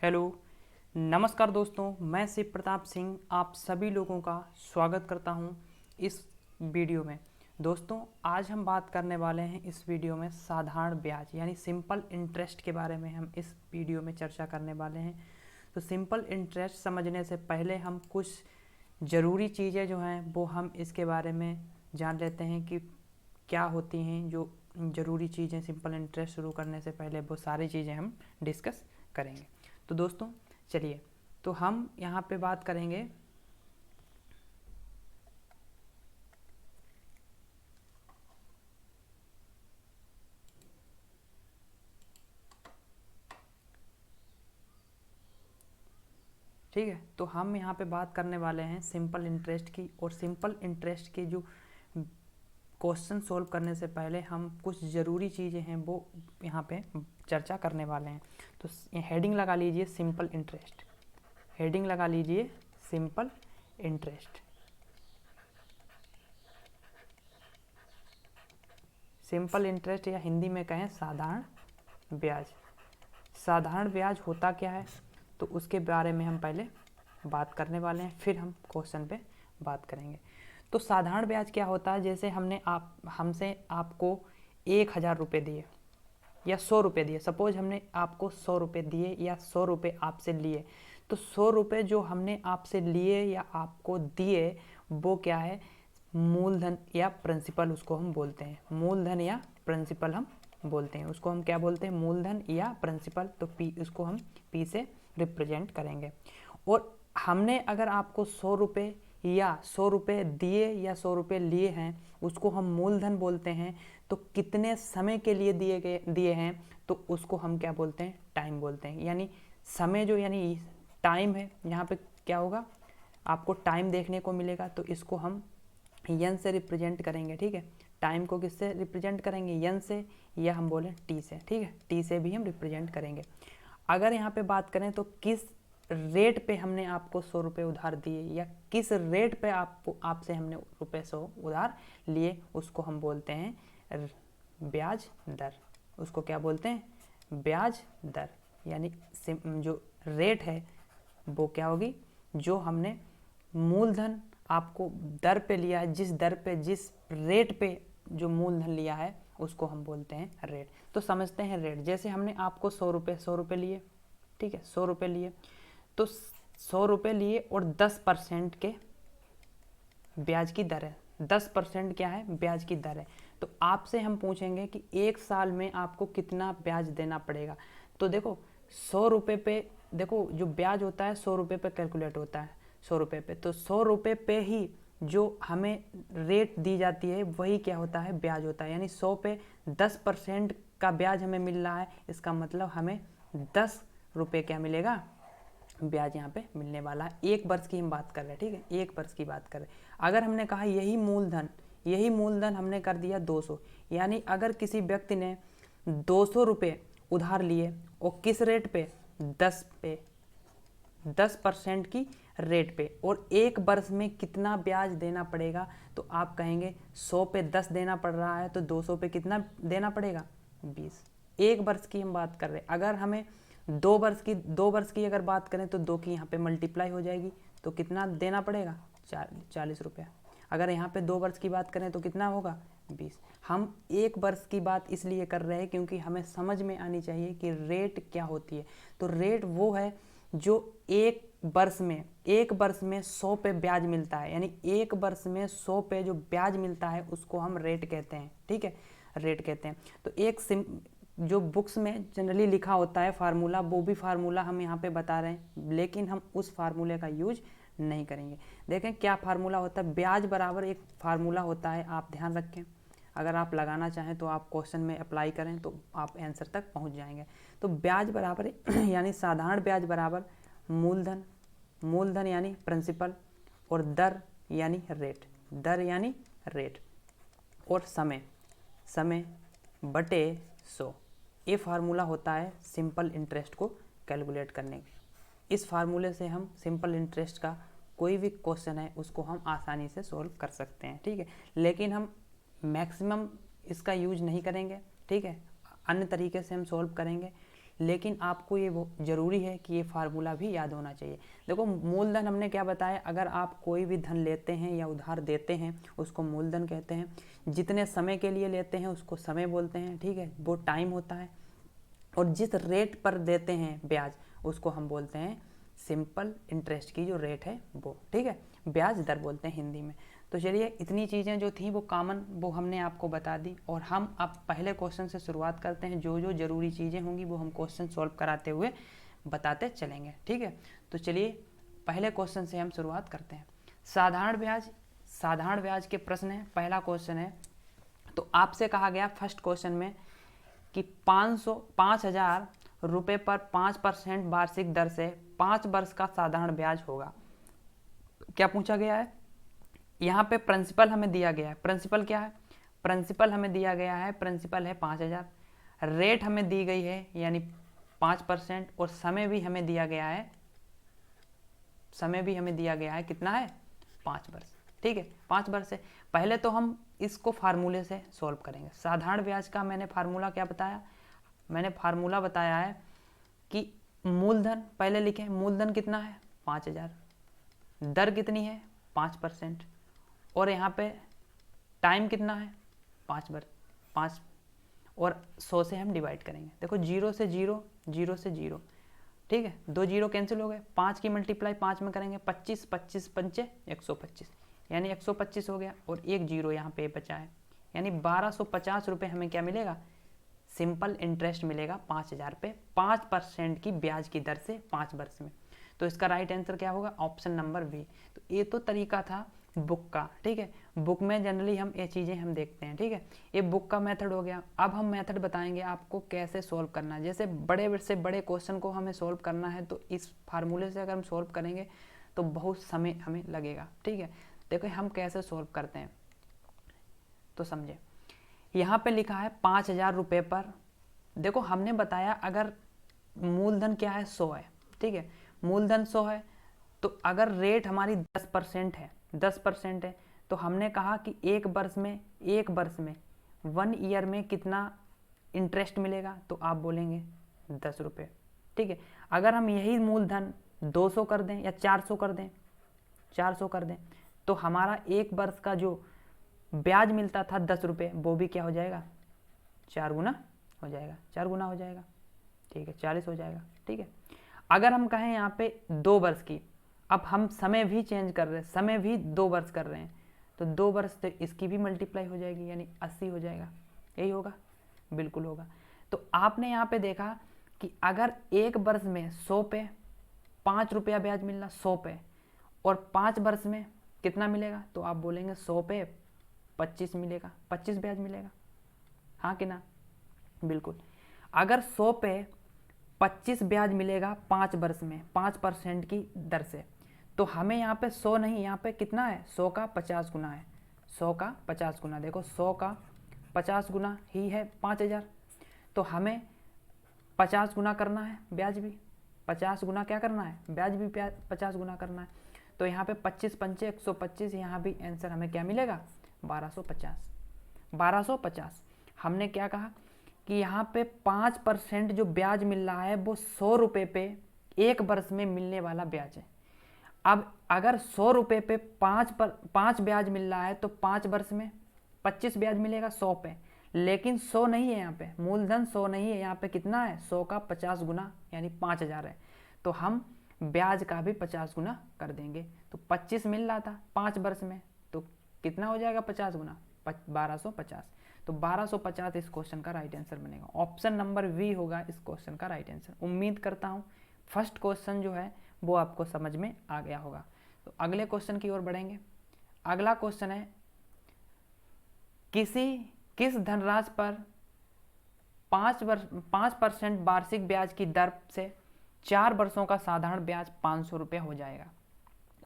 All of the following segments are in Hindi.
हेलो, नमस्कार दोस्तों। मैं शिव प्रताप सिंह आप सभी लोगों का स्वागत करता हूं इस वीडियो में। दोस्तों, आज हम बात करने वाले हैं इस वीडियो में साधारण ब्याज यानी सिंपल इंटरेस्ट के बारे में हम इस वीडियो में चर्चा करने वाले हैं। तो सिंपल इंटरेस्ट समझने से पहले हम कुछ ज़रूरी चीज़ें जो हैं वो हम इसके बारे में जान लेते हैं कि क्या होती हैं। जो ज़रूरी चीज़ें सिंपल इंटरेस्ट शुरू करने से पहले वो सारी चीज़ें हम डिस्कस करेंगे। तो दोस्तों चलिए, तो हम यहाँ पे बात करेंगे ठीक है। तो हम यहाँ पे बात करने वाले हैं सिंपल इंटरेस्ट की। और सिंपल इंटरेस्ट के जो क्वेश्चन सोल्व करने से पहले हम कुछ ज़रूरी चीज़ें हैं वो यहाँ पे चर्चा करने वाले हैं। तो हेडिंग लगा लीजिए सिंपल इंटरेस्ट, हेडिंग लगा लीजिए सिंपल इंटरेस्ट। सिंपल इंटरेस्ट या हिंदी में कहें साधारण ब्याज। साधारण ब्याज होता क्या है तो उसके बारे में हम पहले बात करने वाले हैं, फिर हम क्वेश्चन पे बात करेंगे। तो साधारण ब्याज क्या होता है, जैसे हमसे आपको 1,000 रुपये दिए या 100 रुपये दिए। सपोज हमने आपको 100 रुपये दिए या 100 रुपये आपसे लिए, तो 100 रुपये जो हमने आपसे लिए या आपको दिए वो क्या है, मूलधन या प्रिंसिपल उसको हम बोलते हैं। मूलधन या प्रिंसिपल हम बोलते हैं उसको। हम क्या बोलते हैं, मूलधन या प्रिंसिपल। तो पी, उसको हम पी से रिप्रेजेंट करेंगे। और हमने अगर आपको 100 रुपये या 100 रुपये दिए या 100 रुपये लिए हैं, उसको हम मूलधन बोलते हैं। तो कितने समय के लिए दिए हैं तो उसको हम क्या बोलते हैं, टाइम बोलते हैं। यानी समय जो यानी टाइम है, यहाँ पे क्या होगा, आपको टाइम देखने को मिलेगा। तो इसको हम यन से रिप्रेजेंट करेंगे। ठीक है, टाइम को किससे रिप्रेजेंट करेंगे, यन से, या हम बोलें टी से। ठीक है, टी से भी हम रिप्रेजेंट करेंगे। अगर यहाँ पे बात करें तो किस रेट पे हमने आपको 100 रुपये उधार दिए या किस रेट पे आपसे हमने रुपये 100 उधार लिए, उसको हम बोलते हैं ब्याज दर। उसको क्या बोलते हैं, ब्याज दर। यानी जो रेट है वो क्या होगी, जो हमने मूलधन आपको दर पे लिया है, जिस दर पे जिस रेट पे जो मूलधन लिया है उसको हम बोलते हैं रेट। तो समझते हैं रेट। जैसे हमने आपको 100 रुपये लिए, ठीक है, 100 रुपये लिए, तो 100 रुपये लिए और 10% के ब्याज की दर है। 10% क्या है, ब्याज की दर है। तो आपसे हम पूछेंगे कि एक साल में आपको कितना ब्याज देना पड़ेगा। तो देखो 100 रुपये पे, देखो जो ब्याज होता है 100 रुपये पे कैलकुलेट होता है, 100 रुपये पे। तो 100 रुपये पे ही जो हमें रेट दी जाती है वही क्या होता है, ब्याज होता है। यानी 100 पे 10% का ब्याज हमें मिल रहा है, इसका मतलब हमें 10 रुपये क्या मिलेगा, ब्याज यहाँ पे मिलने वाला है। एक वर्ष की हम बात कर रहे हैं, ठीक है, एक वर्ष की बात कर रहे हैं। अगर हमने कहा यही मूलधन हमने कर दिया 200, यानी अगर किसी व्यक्ति ने 200 रुपये उधार लिए और किस रेट पे, 10% की रेट पे, और एक वर्ष में कितना ब्याज देना पड़ेगा, तो आप कहेंगे 100 पे 10 देना पड़ रहा है तो 200 पे कितना देना पड़ेगा, 20। एक वर्ष की हम बात कर रहे हैं। अगर हमें 2 वर्ष की अगर बात करें तो 2 की यहाँ पे मल्टीप्लाई हो जाएगी, तो कितना देना पड़ेगा, 40 रुपया। अगर यहाँ पे 2 वर्ष की बात करें तो कितना होगा, 20। हम एक वर्ष की बात इसलिए कर रहे हैं क्योंकि हमें समझ में आनी चाहिए कि रेट क्या होती है। तो रेट वो है जो एक वर्ष में 100 पे ब्याज मिलता है। यानी एक वर्ष में 100 पे जो ब्याज मिलता है उसको हम रेट कहते हैं। ठीक है, रेट कहते हैं। तो जो बुक्स में जनरली लिखा होता है फार्मूला, वो भी फार्मूला हम यहाँ पे बता रहे हैं, लेकिन हम उस फार्मूले का यूज नहीं करेंगे। देखें क्या फार्मूला होता है, ब्याज बराबर एक फार्मूला होता है, आप ध्यान रखें। अगर आप लगाना चाहें तो आप क्वेश्चन में अप्लाई करें तो आप आंसर तक पहुँच जाएंगे। तो ब्याज बराबर यानी साधारण ब्याज बराबर मूलधन यानी प्रिंसिपल, और दर यानी रेट, और समय बटे 100। ये फार्मूला होता है सिंपल इंटरेस्ट को कैलकुलेट करने का। इस फार्मूले से हम सिंपल इंटरेस्ट का कोई भी क्वेश्चन है उसको हम आसानी से सॉल्व कर सकते हैं। ठीक है, लेकिन हम मैक्सिमम इसका यूज नहीं करेंगे। ठीक है, अन्य तरीके से हम सॉल्व करेंगे, लेकिन आपको ये वो ज़रूरी है कि ये फार्मूला भी याद होना चाहिए। देखो मूलधन हमने क्या बताया, अगर आप कोई भी धन लेते हैं या उधार देते हैं उसको मूलधन कहते हैं। जितने समय के लिए लेते हैं उसको समय बोलते हैं, ठीक है, वो टाइम होता है। और जिस रेट पर देते हैं ब्याज उसको हम बोलते हैं सिंपल इंटरेस्ट की जो रेट है वो, ठीक है, ब्याज दर बोलते हैं हिंदी में। तो चलिए इतनी चीज़ें जो थी वो कॉमन वो हमने आपको बता दी, और हम अब पहले क्वेश्चन से शुरुआत करते हैं। जो जो ज़रूरी चीज़ें होंगी वो हम क्वेश्चन सॉल्व कराते हुए बताते चलेंगे, ठीक है। तो चलिए पहले क्वेश्चन से हम शुरुआत करते हैं। साधारण ब्याज के प्रश्न है, पहला क्वेश्चन है। तो आपसे कहा गया फर्स्ट क्वेश्चन में कि 5,000 रुपये पर 5% वार्षिक दर से 5 वर्ष का साधारण ब्याज होगा। क्या पूछा गया है, यहाँ पे प्रिंसिपल हमें दिया गया है। प्रिंसिपल क्या है, प्रिंसिपल हमें दिया गया है, प्रिंसिपल है 5,000, रेट हमें दी गई है यानी 5%, और समय भी हमें दिया गया है, समय भी हमें दिया गया है कितना है, 5 वर्ष, ठीक है, 5 वर्ष से। पहले तो हम इसको फार्मूले से सॉल्व करेंगे। साधारण ब्याज का मैंने फार्मूला क्या बताया, मैंने फार्मूला बताया है कि मूलधन पहले लिखें, मूलधन कितना है 5,000, दर कितनी है 5%, और यहाँ पे टाइम कितना है 5 वर्ष, 5, और 100 से हम डिवाइड करेंगे। देखो 0 से 0, 0 से 0, ठीक है, 2 जीरो कैंसिल हो गए, 5 की मल्टीप्लाई 5 में करेंगे 25, 25 पंचे 125, यानी 125 हो गया, और एक जीरो यहाँ पे बचा है, यानी 1250 रुपये हमें क्या मिलेगा, सिंपल इंटरेस्ट मिलेगा 5,000 पे 5% की ब्याज की दर से 5 वर्ष में। तो इसका राइट आंसर क्या होगा, ऑप्शन नंबर बी। तो ये तो तरीका था बुक का, ठीक है, बुक में जनरली हम ये चीज़ें हम देखते हैं, ठीक है, ये बुक का मेथड हो गया। अब हम मेथड बताएंगे आपको कैसे सोल्व करना है। जैसे बड़े से बड़े क्वेश्चन को हमें सोल्व करना है तो इस फार्मूले से अगर हम सोल्व करेंगे तो बहुत समय हमें लगेगा, ठीक है। देखो हम कैसे सोल्व करते हैं तो समझे, यहाँ पे लिखा है 5,000 रुपये पर, देखो हमने बताया अगर मूलधन क्या है 100 है, ठीक है, मूलधन 100 है, तो अगर रेट हमारी 10% है, 10% है, तो हमने कहा कि एक वर्ष में 1 ईयर में कितना इंटरेस्ट मिलेगा, तो आप बोलेंगे 10 रुपये, ठीक है। अगर हम यही मूलधन 200 कर दें या 400 कर दें, 400 कर दें, तो हमारा एक वर्ष का जो ब्याज मिलता था 10 रुपये, वो भी क्या हो जाएगा, 4 गुना हो जाएगा, 4 गुना हो जाएगा, ठीक है, 40 हो जाएगा, ठीक है। अगर हम कहें यहाँ पे 2 वर्ष की, अब हम समय भी चेंज कर रहे हैं, समय भी 2 वर्ष कर रहे हैं, तो 2 वर्ष तो इसकी भी मल्टीप्लाई हो जाएगी, यानी 80 हो जाएगा, यही होगा, बिल्कुल होगा। तो आपने यहाँ पे देखा कि अगर एक वर्ष में 100 पे 5 रुपया ब्याज मिलना, 100 पे, और 5 वर्ष में कितना मिलेगा, तो आप बोलेंगे 100 पे 25 मिलेगा, 25 ब्याज मिलेगा, हाँ कि ना, बिल्कुल। अगर 100 पे 25 ब्याज मिलेगा 5 वर्ष में 5% की दर से, तो हमें यहाँ पे 100 नहीं, यहाँ पे कितना है, 100 का 50 गुना है, 100 का 50 गुना, देखो 100 का 50 गुना ही है 5,000, तो हमें 50 गुना करना है, ब्याज भी 50 गुना क्या करना है, ब्याज भी 50 गुना करना है। तो यहाँ पे 25 पंचे 125, यहाँ भी आंसर हमें क्या मिलेगा, 1250, 1250। हमने क्या कहा कि यहाँ पे 5% जो ब्याज मिल रहा है वो 100 रुपये पे एक वर्ष में मिलने वाला ब्याज है। अब अगर 100 रुपये पे 5 ब्याज मिल रहा है तो 5 वर्ष में 25 ब्याज मिलेगा 100 पे, लेकिन 100 नहीं है, यहाँ पे मूलधन 100 नहीं है, यहाँ पे कितना है, 100 का 50 गुना यानी 5,000 है, तो हम ब्याज का भी 50 गुना कर देंगे। तो 25 मिल रहा था 5 वर्ष में, तो कितना हो जाएगा 50 गुना, 1250। तो 1250 इस क्वेश्चन का राइट आंसर बनेगा, ऑप्शन नंबर वी होगा इस क्वेश्चन का राइट आंसर। उम्मीद करता हूँ फर्स्ट क्वेश्चन जो है वो आपको समझ में आ गया होगा। तो अगले क्वेश्चन की ओर बढ़ेंगे। अगला क्वेश्चन है, किस धनराशि पर 5% वार्षिक ब्याज की दर से 4 वर्षों का साधारण ब्याज 500 रुपये हो जाएगा।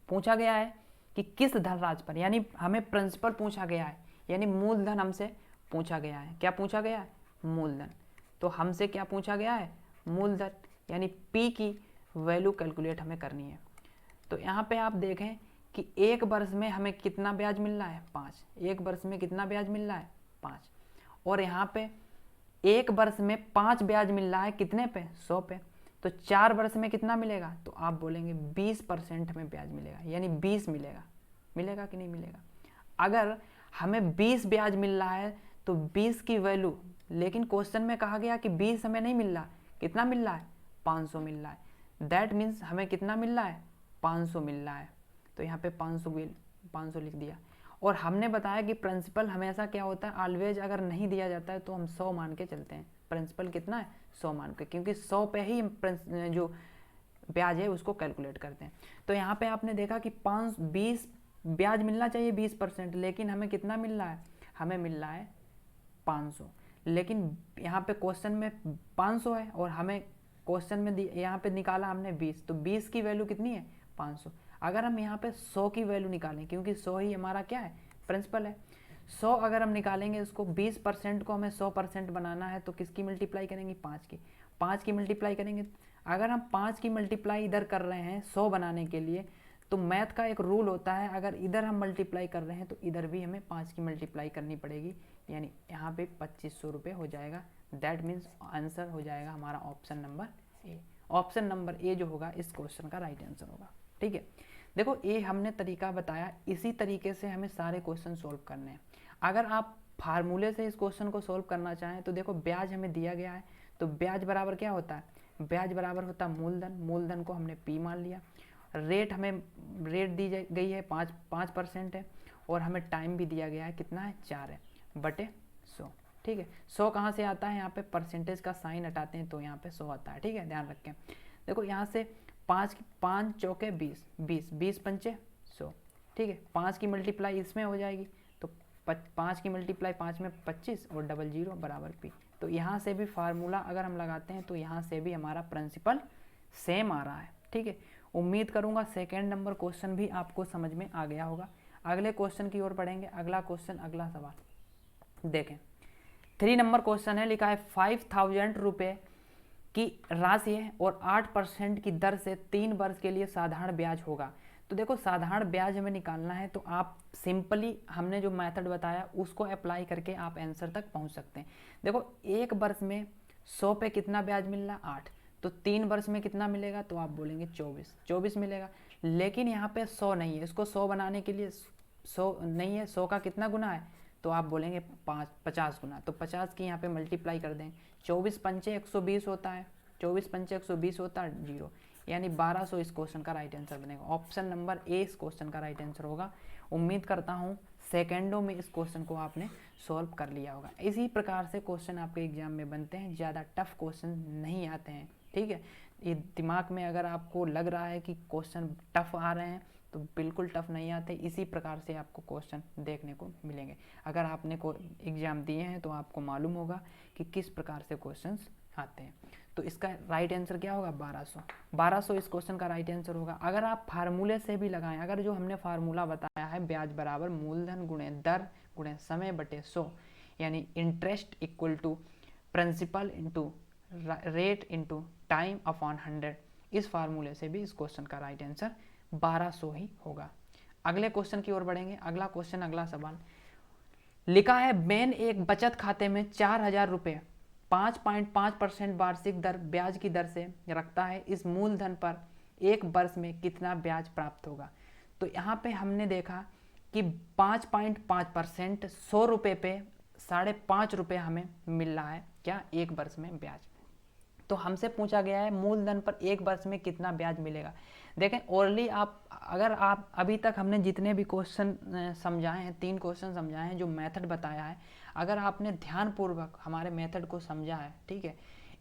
पूछा गया है कि किस धनराशि पर, यानी हमें प्रिंसिपल पूछा गया है, यानी मूलधन हमसे पूछा गया है। क्या पूछा गया है, मूलधन। तो हमसे क्या पूछा गया है, मूलधन, यानी पी की वैल्यू कैलकुलेट हमें करनी है। तो यहाँ पे आप देखें कि एक वर्ष में हमें कितना ब्याज मिल रहा है, 5, एक वर्ष में कितना ब्याज मिल रहा है, 5, और यहाँ पे 1 वर्ष में 5 ब्याज मिल रहा है कितने पे, 100 पे, तो 4 वर्ष में कितना मिलेगा, तो आप बोलेंगे 20% में ब्याज मिलेगा, यानी 20 मिलेगा। मिलेगा कि नहीं मिलेगा? अगर हमें 20 ब्याज मिल रहा है तो 20 की वैल्यू, लेकिन क्वेश्चन में कहा गया कि 20 हमें नहीं मिल रहा, कितना मिल रहा है, 500 मिल रहा है। दैट मीन्स हमें कितना मिल रहा है, 500 मिल रहा है। तो यहाँ पे 500 लिख दिया। और हमने बताया कि प्रिंसिपल हमेशा क्या होता है, ऑलवेज अगर नहीं दिया जाता है तो हम 100 मान के चलते हैं। प्रिंसिपल कितना है, 100 मान के, क्योंकि 100 पे ही जो ब्याज है उसको कैलकुलेट करते हैं। तो यहाँ पे आपने देखा कि 20 ब्याज मिलना चाहिए 20%, लेकिन हमें कितना मिल रहा है, हमें मिल रहा है 500। लेकिन यहाँ पे क्वेश्चन में 500 है और हमें क्वेश्चन में यहाँ पे निकाला हमने 20, तो 20 की वैल्यू कितनी है, 500। अगर हम यहाँ पे 100 की वैल्यू निकालें, क्योंकि 100 ही हमारा क्या है, प्रिंसिपल है, 100 अगर हम निकालेंगे इसको, 20% को हमें 100% बनाना है तो किसकी मल्टीप्लाई करेंगे, 5 की मल्टीप्लाई करेंगे। अगर हम 5 की मल्टीप्लाई इधर कर रहे हैं 100 बनाने के लिए, तो मैथ का एक रूल होता है, अगर इधर हम मल्टीप्लाई कर रहे हैं तो इधर भी हमें 5 की मल्टीप्लाई करनी पड़ेगी, यानी यहाँ पे 2500 रुपये हो जाएगा। दैट मीन्स आंसर हो जाएगा हमारा option number A. Option number A जो होगा इस क्वेश्चन का राइट आंसर होगा। ठीक है, देखो ये हमने तरीका बताया, इसी तरीके से हमें सारे क्वेश्चन सोल्व करने हैं। अगर आप फार्मूले से इस क्वेश्चन को सोल्व करना चाहें तो देखो ब्याज हमें दिया गया है, तो ब्याज बराबर क्या होता है, ब्याज बराबर होता है मूलधन। मूलधन को हमने पी मान लिया। रेट हमें रेट दी गई है 5% है, और हमें टाइम भी दिया गया है कितना है, 4 है बटे 100। ठीक है, 100 कहाँ से आता है, यहाँ पे परसेंटेज का साइन हटाते हैं तो यहाँ पे 100 आता है। ठीक है, ध्यान रखें। देखो यहाँ से 5 चौके 20, 20 पंचे 100। ठीक है, 5 की मल्टीप्लाई इसमें हो जाएगी, तो 5 की मल्टीप्लाई 5 में 25 और डबल जीरो बराबर पी। तो यहाँ से भी फार्मूला अगर हम लगाते हैं तो यहाँ से भी हमारा प्रिंसिपल सेम आ रहा है। ठीक है, उम्मीद करूँगा सेकेंड नंबर क्वेश्चन भी आपको समझ में आ गया होगा। अगले क्वेश्चन की ओर बढ़ेंगे। अगला क्वेश्चन, अगला सवाल देखें। 3 नंबर क्वेश्चन है, लिखा है 5000 रुपये की राशि है और 8% की दर से 3 वर्ष के लिए साधारण ब्याज होगा। तो देखो साधारण ब्याज हमें निकालना है, तो आप सिंपली हमने जो मेथड बताया उसको अप्लाई करके आप आंसर तक पहुंच सकते हैं। देखो 1 वर्ष में 100 पे कितना ब्याज मिल रहा है, 8, तो 3 वर्ष में कितना मिलेगा, तो आप बोलेंगे 24 मिलेगा। लेकिन यहाँ पे 100 नहीं है, इसको 100 बनाने के लिए 100 नहीं है, 100 का कितना गुना है, तो आप बोलेंगे 50 गुना। तो 50 की यहाँ पे मल्टीप्लाई कर दें, 24 पंचे 120 होता है, 24 पंचे 120 होता है 0, यानी 1200 इस क्वेश्चन का राइट आंसर बनेगा। ऑप्शन नंबर ए इस क्वेश्चन का राइट आंसर होगा। उम्मीद करता हूँ सेकेंडों में इस क्वेश्चन को आपने सॉल्व कर लिया होगा। इसी प्रकार से क्वेश्चन आपके एग्जाम में बनते हैं, ज़्यादा टफ क्वेश्चन नहीं आते हैं। ठीक है, ये दिमाग में अगर आपको लग रहा है कि क्वेश्चन टफ आ रहे हैं तो बिल्कुल टफ नहीं आते। इसी प्रकार से आपको क्वेश्चन देखने को मिलेंगे। अगर आपने एग्ज़ाम दिए हैं तो आपको मालूम होगा कि किस प्रकार से क्वेश्चंस आते हैं। तो इसका राइट आंसर क्या होगा, 1200 इस क्वेश्चन का राइट आंसर होगा। अगर आप फार्मूले से भी लगाएं, अगर जो हमने फार्मूला बताया है ब्याज बराबर मूलधन गुणे दर गुणे समय बटे 100, यानी interest equal to principal into rate into time upon 100, इस फार्मूले से भी इस क्वेश्चन का राइट आंसर 1200 ही होगा। अगले क्वेश्चन की ओर बढ़ेंगे। अगला क्वेश्चन, अगला सवाल लिखा है, बेन एक बचत खाते में 4000 रुपये 5.5% वार्षिक दर ब्याज की दर से रखता है। इस मूलधन पर 1 वर्ष में कितना ब्याज प्राप्त होगा। तो यहाँ पे हमने देखा कि 5.5% 100 रुपये पे 5.5 रुपये हमें मिल रहा है क्या, 1 वर्ष में ब्याज। तो हमसे पूछा गया है मूलधन पर 1 वर्ष में कितना ब्याज मिलेगा। देखें ओरली अगर आप अभी तक हमने जितने भी क्वेश्चन समझाए हैं, 3 क्वेश्चन समझाए हैं, जो मेथड बताया है, अगर आपने ध्यानपूर्वक हमारे मेथड को समझा है, ठीक है,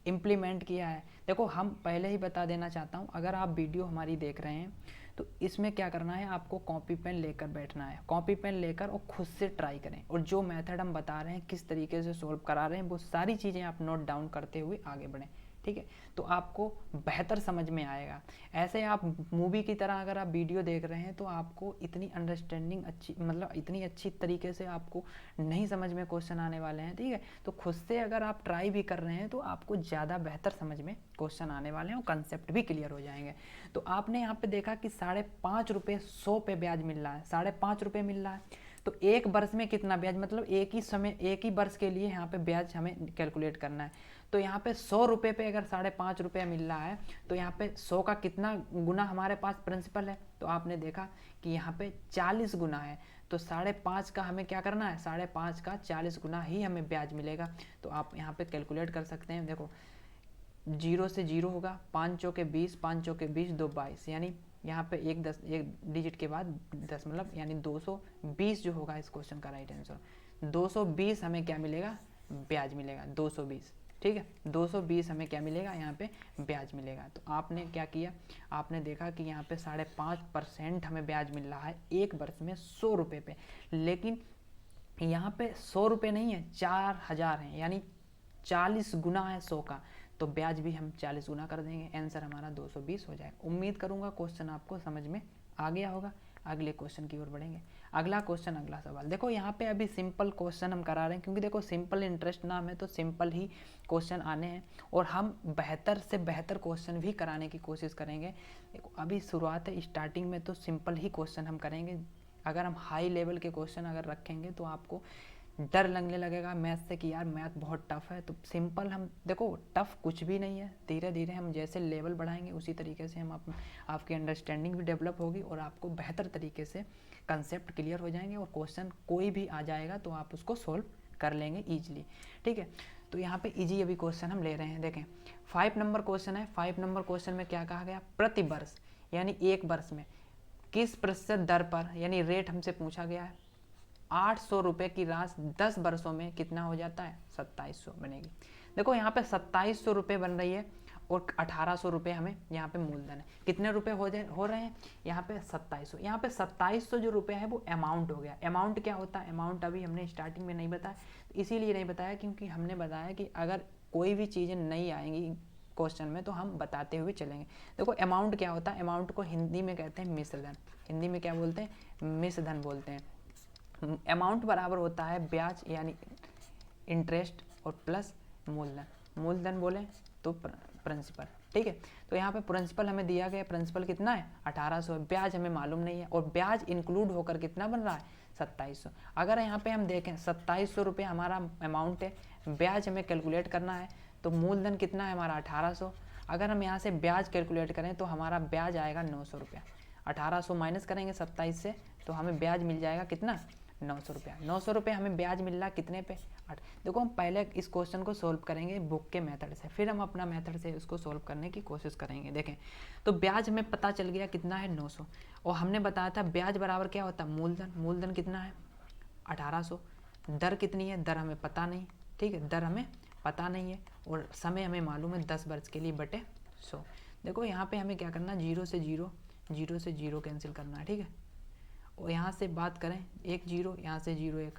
इम्प्लीमेंट किया है। देखो हम पहले ही बता देना चाहता हूँ, अगर आप वीडियो हमारी देख रहे हैं तो इसमें क्या करना है, आपको कॉपी पेन लेकर बैठना है। कॉपी पेन लेकर और खुद से ट्राई करें, और जो मेथड हम बता रहे हैं, किस तरीके से सोल्व करा रहे हैं, वो सारी चीज़ें आप नोट डाउन करते हुए आगे बढ़ें। ठीक है, तो आपको बेहतर समझ में आएगा। ऐसे आप मूवी की तरह अगर आप वीडियो देख रहे हैं तो आपको इतनी अंडरस्टैंडिंग अच्छी, मतलब इतनी अच्छी तरीके से आपको नहीं समझ में क्वेश्चन आने वाले हैं। ठीक है, तो खुद से अगर आप ट्राई भी कर रहे हैं तो आपको ज़्यादा बेहतर समझ में क्वेश्चन आने वाले हैं और कंसेप्ट भी क्लियर हो जाएंगे। तो आपने यहाँ पे देखा कि 5.5 रुपये 100 पे ब्याज मिल रहा है, 5.5 रुपये मिल रहा है। तो एक वर्ष में कितना ब्याज, मतलब एक ही समय एक ही वर्ष के लिए यहाँ पे ब्याज हमें कैलकुलेट करना है। तो यहाँ पे 100 रुपये पे अगर 5.5 रुपये मिल रहा है तो यहाँ पे 100 का कितना गुना हमारे पास प्रिंसिपल है, तो आपने देखा कि यहाँ पे 40 गुना है। तो 5.5 का हमें क्या करना है, 5.5 का 40 गुना ही हमें ब्याज मिलेगा। तो आप यहाँ पे कैलकुलेट कर सकते हैं। देखो 0 से 0 होगा, 5 चौके 20, 5 चौके 20, 2 22, यानी यहाँ पे एक डिजिट के बाद 10, मतलब यानी 220 जो होगा इस क्वेश्चन का राइट आंसर। 220 हमें क्या मिलेगा, ब्याज मिलेगा 220। ठीक है, 220 हमें क्या मिलेगा, यहाँ पे ब्याज मिलेगा। तो आपने क्या किया, आपने देखा कि यहाँ पे 5.5% हमें ब्याज मिल रहा है एक वर्ष में 100 रुपये पे, लेकिन यहाँ पे 100 रुपये नहीं है, 4000 है, यानी 40 गुना है 100 का, तो ब्याज भी हम 40 गुना कर देंगे। आंसर हमारा 220 हो जाएगा। उम्मीद करूँगा क्वेश्चन आपको समझ में आ गया होगा। अगले क्वेश्चन की ओर बढ़ेंगे। अगला क्वेश्चन, अगला सवाल। देखो यहाँ पे अभी सिंपल क्वेश्चन हम करा रहे हैं, क्योंकि देखो सिंपल इंटरेस्ट नाम है तो सिंपल ही क्वेश्चन आने हैं, और हम बेहतर से बेहतर क्वेश्चन भी कराने की कोशिश करेंगे। देखो अभी शुरुआत है, स्टार्टिंग में तो सिंपल ही क्वेश्चन हम करेंगे। अगर हम हाई लेवल के क्वेश्चन अगर रखेंगे तो आपको डर लगने लगेगा मैथ से कि यार मैथ बहुत टफ है। तो सिंपल हम देखो, टफ कुछ भी नहीं है, धीरे धीरे हम जैसे लेवल बढ़ाएंगे उसी तरीके से हम आपकी अंडरस्टैंडिंग भी डेवलप होगी और आपको बेहतर तरीके से कंसेप्ट क्लियर हो जाएंगे, और क्वेश्चन कोई भी आ जाएगा तो आप उसको सोल्व कर लेंगे ईजिली। ठीक है, तो यहाँ पे इजी अभी क्वेश्चन हम ले रहे हैं। देखें 5 नंबर क्वेश्चन है। 5 नंबर क्वेश्चन में क्या कहा गया, प्रति वर्ष यानी एक वर्ष में किस प्रतिशत दर पर, यानी रेट हमसे पूछा गया है। 800 रुपये की राशि 10 वर्षों में कितना हो जाता है, 2700 बनेगी। देखो यहाँ पे 2700 रुपये बन रही है और 1800 रुपये हमें यहाँ पे मूलधन है। कितने रुपए हो रहे हैं यहाँ पे, 2700। यहाँ पे 2700 जो रुपये है वो अमाउंट हो गया। अमाउंट क्या होता है, अमाउंट अभी हमने स्टार्टिंग में नहीं बताया, इसीलिए नहीं बताया क्योंकि हमने बताया कि अगर कोई भी चीज़ें नहीं आएंगी क्वेश्चन में तो हम बताते हुए चलेंगे। देखो अमाउंट क्या होता है, अमाउंट को हिंदी में कहते हैं मिश्रधन। हिंदी में क्या बोलते हैं, मिश्रधन बोलते हैं। अमाउंट बराबर होता है ब्याज यानी इंटरेस्ट और प्लस मूलधन। मूलधन बोले तो प्रिंसिपल। ठीक है, तो यहाँ पे प्रिंसिपल हमें दिया गया, प्रिंसिपल कितना है 1800, ब्याज हमें मालूम नहीं है, और ब्याज इंक्लूड होकर कितना बन रहा है 2700। अगर यहाँ पे हम देखें 2700 रुपये हमारा अमाउंट है, ब्याज हमें कैलकुलेट करना है, तो मूलधन कितना है हमारा 1800। अगर हम यहाँ से ब्याज कैलकुलेट करें तो हमारा ब्याज आएगा 900 रुपया। 1800 माइनस करेंगे 27 से तो हमें ब्याज मिल जाएगा कितना, 900 रुपया। 900 रुपये हमें ब्याज मिल रहा कितने पे, 8। देखो हम पहले इस क्वेश्चन को सोल्व करेंगे बुक के मेथड से, फिर हम अपना मेथड से उसको सोल्व करने की कोशिश करेंगे। देखें तो ब्याज हमें पता चल गया कितना है 900, और हमने बताया था ब्याज बराबर क्या होता है मूलधन। मूलधन कितना है 1800। दर कितनी है, दर हमें पता नहीं। ठीक है, दर हमें पता नहीं है, और समय हमें मालूम है 10 वर्ष के लिए बटे 100। देखो यहाँ पे हमें क्या करना, 0 से 0 कैंसिल करना है। ठीक है, और यहाँ से बात करें 1 0, यहाँ से 0 1।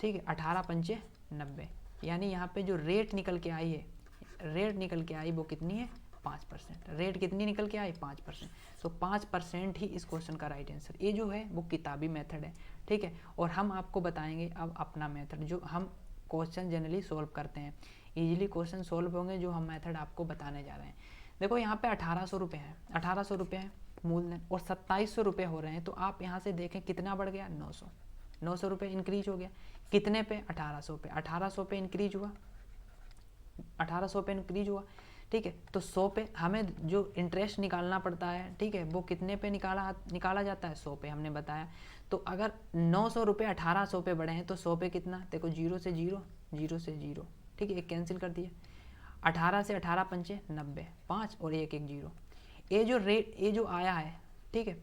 ठीक है, 18 पंचे 90, यानी यहाँ पे जो रेट निकल के आई है, रेट निकल के आई वो कितनी है 5%। रेट कितनी निकल के आई 5%। तो 5% ही इस क्वेश्चन का राइट आंसर। ये जो है वो किताबी मेथड है। ठीक है, और हम आपको बताएंगे अब अपना मेथड, जो हम क्वेश्चन जनरली सोल्व करते हैं। ईजिली क्वेश्चन सोल्व होंगे जो हम मेथड आपको बताने जा रहे हैं। देखो यहाँ पे 1800 रुपये है, 1800 रुपये है मूलधन, और 2700 रुपये हो रहे हैं, तो आप यहाँ से देखें कितना बढ़ गया 900 रुपये इंक्रीज हो गया। कितने पे, 1800 पे। 1800 पे इंक्रीज हुआ, 1800 पे इंक्रीज हुआ। ठीक है, तो 100 पे हमें जो इंटरेस्ट निकालना पड़ता है, ठीक है, वो कितने पे निकाला जाता है 100 पे, हमने बताया। तो अगर 900 रुपये 1800 पे बढ़े हैं तो 100 पे कितना, देखो 0 से 0। ठीक है, एक कैंसिल कर दिया। 18 से 18 पंचे 90, 5 और 1 1 0। ये जो रेट, ये जो आया है, ठीक है,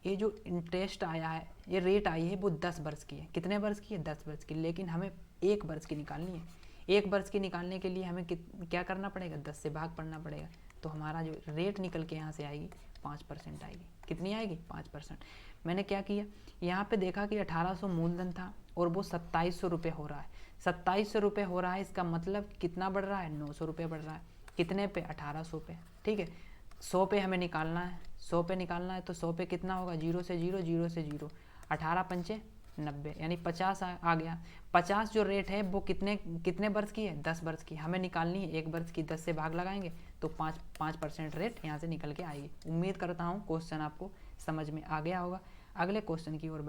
ये जो इंटरेस्ट आया है, ये रेट आई है वो 10 वर्ष की है। कितने वर्ष की है, 10 वर्ष की, लेकिन हमें 1 वर्ष की निकालनी है। 1 वर्ष की निकालने के लिए हमें क्या करना पड़ेगा, 10 से भाग पड़ना पड़ेगा। तो हमारा जो रेट निकल के यहाँ से आएगी 5% आएगी। कितनी आएगी 5%। मैंने क्या किया, यहाँ पे देखा कि 1800 मूलधन था और वो 2700 रुपये हो रहा है। 2700 रुपये हो रहा है, इसका मतलब कितना बढ़ रहा है, 900 रुपये बढ़ रहा है। कितने पे, 1800 पे। ठीक है, 100 पे हमें निकालना है, 100 पे निकालना है, तो 100 पे कितना होगा, 0 से 0। 18 पंचे 90, यानी 50 आ गया। 50 जो रेट है वो कितने वर्ष की है, 10 वर्ष की। हमें निकालनी है 1 वर्ष की, 10 से भाग लगाएंगे तो 5% रेट यहाँ से निकल के आएगी। उम्मीद करता हूँ क्वेश्चन आपको समझ में आ गया होगा। अगले क्वेश्चन की ओर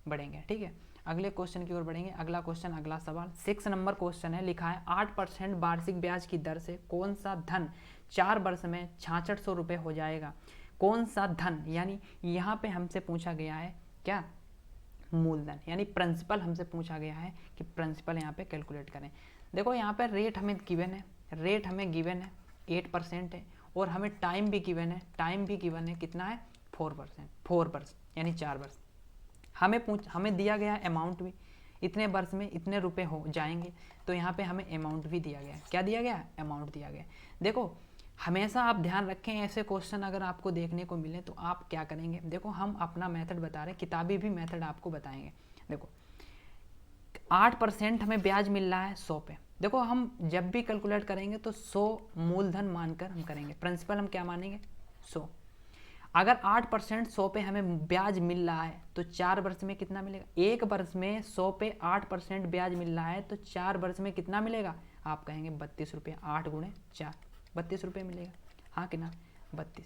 बढ़ेंगे। ठीक है, अगले क्वेश्चन की ओर बढ़ेंगे। अगला क्वेश्चन, अगला सवाल 6 नंबर क्वेश्चन है। लिखा है 8% वार्षिक ब्याज की दर से कौन सा धन 4 वर्ष में 6600 रुपये हो जाएगा। कौन सा धन, यानी यहाँ पे हमसे पूछा गया है क्या, मूलधन, यानी प्रिंसिपल हमसे पूछा गया है कि प्रिंसिपल यहाँ पे कैलकुलेट करें। देखो यहाँ पे रेट हमें गिवन है, रेट हमें गिवन है 8% है, और हमें टाइम भी गिवन है, टाइम भी गिवन है कितना है 4%, 4 वर्ष यानी 4 वर्ष। हमें दिया गया अमाउंट भी, इतने वर्ष में इतने रुपए हो जाएंगे, तो यहाँ पे हमें अमाउंट भी दिया गया है। क्या दिया गया है, अमाउंट दिया गया है। देखो हमेशा आप ध्यान रखें, ऐसे क्वेश्चन अगर आपको देखने को मिले तो आप क्या करेंगे। देखो हम अपना मेथड बता रहे हैं, किताबी भी मेथड आपको बताएंगे। देखो 8% हमें ब्याज मिल रहा है 100 पे। देखो हम जब भी कैलकुलेट करेंगे तो 100 मूलधन मानकर हम करेंगे, प्रिंसिपल हम क्या मानेंगे 100। अगर 8% 100 पे हमें ब्याज मिल रहा है तो 4 वर्ष में कितना मिलेगा, एक वर्ष में 100 पे 8% ब्याज मिल रहा है तो 4 वर्ष में कितना मिलेगा, आप कहेंगे 32 रुपये, 8 गुणे 4 32 रुपये मिलेगा। हाँ कि ना, 32।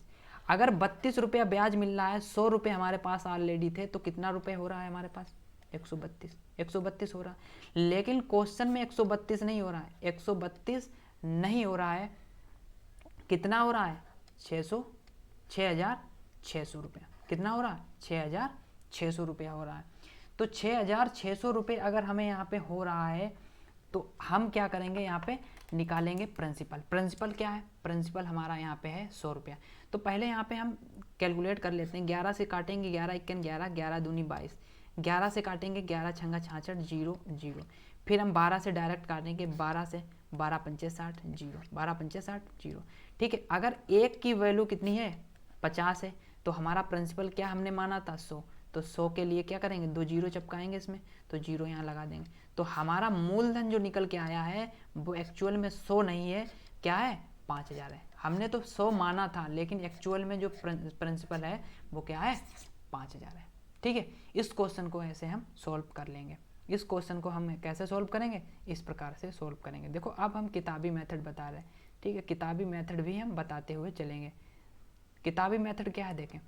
अगर 32 रुपया ब्याज मिल रहा है, 100 रुपये हमारे पास ऑलरेडी थे, तो कितना रुपये हो रहा है हमारे पास, 132 हो रहा है। लेकिन क्वेश्चन में 132 नहीं हो रहा है, 132 नहीं हो रहा है, कितना हो रहा है 6,600 रुपया। कितना हो रहा है 6,600 रुपया हो रहा है। तो 6,600 रुपये अगर हमें यहाँ पे हो रहा है तो हम क्या करेंगे, यहाँ पे निकालेंगे प्रिंसिपल। प्रिंसिपल क्या है, प्रिंसिपल हमारा यहाँ पे है 100 रुपया। तो पहले यहाँ पे हम कैलकुलेट कर लेते हैं। 11 से काटेंगे, 11 1 11, 11 दूनी 22, 11 से काटेंगे 11 छंगा 66, 0 0। फिर हम 12 से डायरेक्ट काटेंगे, 12 से 12 पंचे 60, 0 12 पंचे 60, 0। ठीक है, अगर एक की वैल्यू कितनी है 50 है, तो हमारा प्रिंसिपल क्या हमने माना था 100, तो 100 के लिए क्या करेंगे, 2 जीरो चिपकाएंगे इसमें, तो 0 यहाँ लगा देंगे। तो हमारा मूलधन जो निकल के आया है वो एक्चुअल में 100 नहीं है, क्या है 5,000 है। हमने तो 100 माना था, लेकिन एक्चुअल में जो प्रिंसिपल है वो क्या है 5,000 है। ठीक है, इस क्वेश्चन को ऐसे हम सॉल्व कर लेंगे। इस क्वेश्चन को हम कैसे सॉल्व करेंगे, इस प्रकार से सॉल्व करेंगे। देखो अब हम किताबी मेथड बता रहे हैं। ठीक है, किताबी मेथड भी हम बताते हुए चलेंगे। किताबी मेथड क्या है, देखें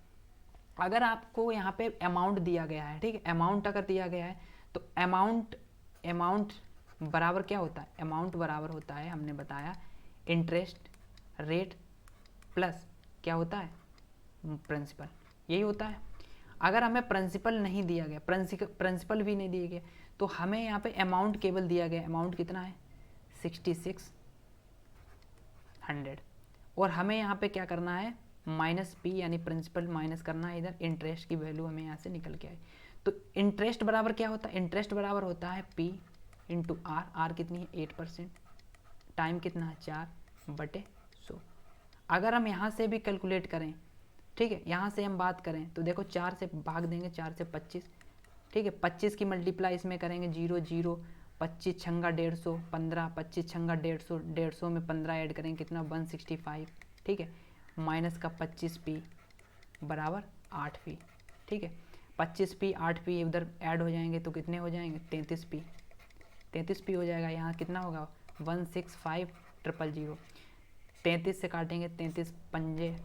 अगर आपको यहाँ पे अमाउंट दिया गया है, ठीक है, अमाउंट अगर दिया गया है तो अमाउंट बराबर क्या होता है, अमाउंट बराबर होता है, हमने बताया इंटरेस्ट रेट प्लस क्या होता है प्रिंसिपल, यही होता है। अगर हमें प्रिंसिपल नहीं दिया गया, प्रिंसिपल भी नहीं दिया गया, तो हमें यहाँ पे अमाउंट केवल दिया गया, अमाउंट कितना है 6600, और हमें यहाँ पे क्या करना है माइनस पी, यानी प्रिंसिपल माइनस करना है इधर, इंटरेस्ट की वैल्यू हमें यहाँ से निकल के आई। तो इंटरेस्ट बराबर क्या होता है, इंटरेस्ट बराबर होता है पी इंटू आर। आर कितनी है 8%, टाइम कितना है 4/100। अगर हम यहाँ से भी कैलकुलेट करें, ठीक है, यहाँ से हम बात करें तो देखो 4 से भाग देंगे, 4 से 25, ठीक है, 25 की मल्टीप्लाई इसमें करेंगे 0 0, 25 छंगा 150, 15, 25 छंगा 150, 150 में 15 ऐड करेंगे कितना 165, ठीक है, माइनस का 25p बराबर 8p। ठीक है, 25p 8p उधर ऐड हो जाएंगे तो कितने हो जाएंगे 33p हो जाएगा। यहाँ कितना होगा 165,000। 33 से काटेंगे, 33 पंजे